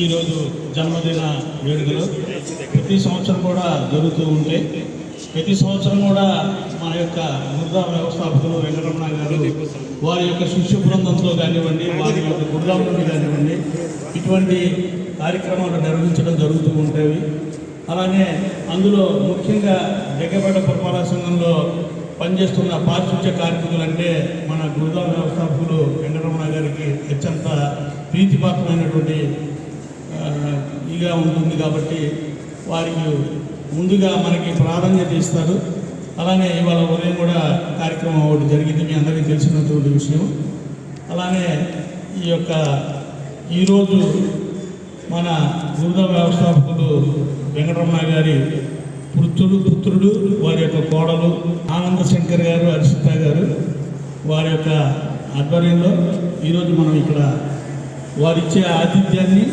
ఈరోజు జన్మదిన వేడుకలు ప్రతి సంవత్సరం కూడా జరుగుతూ ఉంటే ప్రతి సంవత్సరం కూడా మా యొక్క గురుదాం వ్యవస్థాపకులు వెంకటరమణ గారు వారి యొక్క శిష్య బృందంతో కానివ్వండి, వారి యొక్క గురుదాం నుండి కానివ్వండి, ఇటువంటి కార్యక్రమాలు నిర్వహించడం జరుగుతూ ఉంటాయి. అలానే అందులో ముఖ్యంగా జగ్గపేట పురపాలక సంఘంలో పనిచేస్తున్న పారిశుధ్య కార్మికులు అంటే మన గురుదాం వ్యవస్థాపకులు వెంకటరమణ గారికి అత్యంత ప్రీతిపాత్రమైనటువంటి ఇదిగా ఉంటుంది. కాబట్టి వారికి ముందుగా మనకి ప్రాధాన్యత ఇస్తారు. అలానే ఇవాళ ఉదయం కూడా కార్యక్రమం ఒకటి జరిగింది, మీ అందరికీ తెలిసినటువంటి విషయం. అలానే ఈరోజు మన గురుదాం వ్యవస్థాపకులు వెంకటరమణ గారి పుత్రుడు వారి యొక్క కోడలు ఆనంద శంకర్ గారు, హర్షిత గారు, వారి యొక్క ఆధ్వర్యంలో ఈరోజు మనం ఇక్కడ వారిచ్చే ఆతిథ్యాన్ని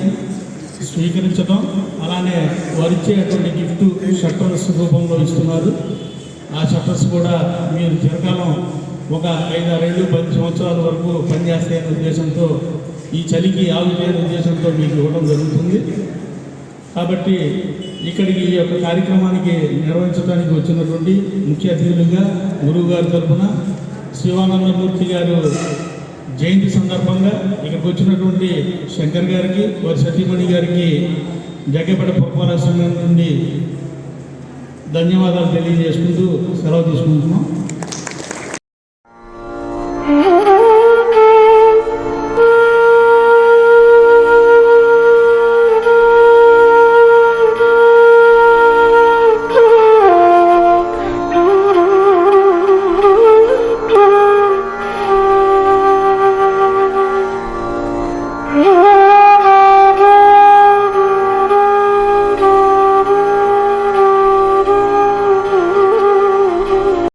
స్వీకరించడం, అలానే వారిచ్చేటువంటి గిఫ్ట్ షట్టర్స్ రూపంలో ఇస్తున్నారు. ఆ షట్టర్స్ కూడా మీరు చిరకాలం ఒక 5-6 ఏళ్ళు 10 సంవత్సరాల వరకు పనిచేస్తాయనే ఉద్దేశంతో, ఈ చలికి ఆగులేని ఉద్దేశంతో మీకు ఇవ్వడం జరుగుతుంది. కాబట్టి ఇక్కడికి ఈ యొక్క కార్యక్రమానికి నిర్వహించడానికి వచ్చినటువంటి ముఖ్య అతిథులుగా గురువు గారి తరఫున శివానందమూర్తి గారు జయంతి సందర్భంగా ఇక్కడికి వచ్చినటువంటి శంకర్ గారికి, వారి సతీమణి గారికి జగ్గపేట పురపాలక సంఘం నుండి ధన్యవాదాలు తెలియజేసుకుంటూ సెలవు తీసుకుంటున్నాం.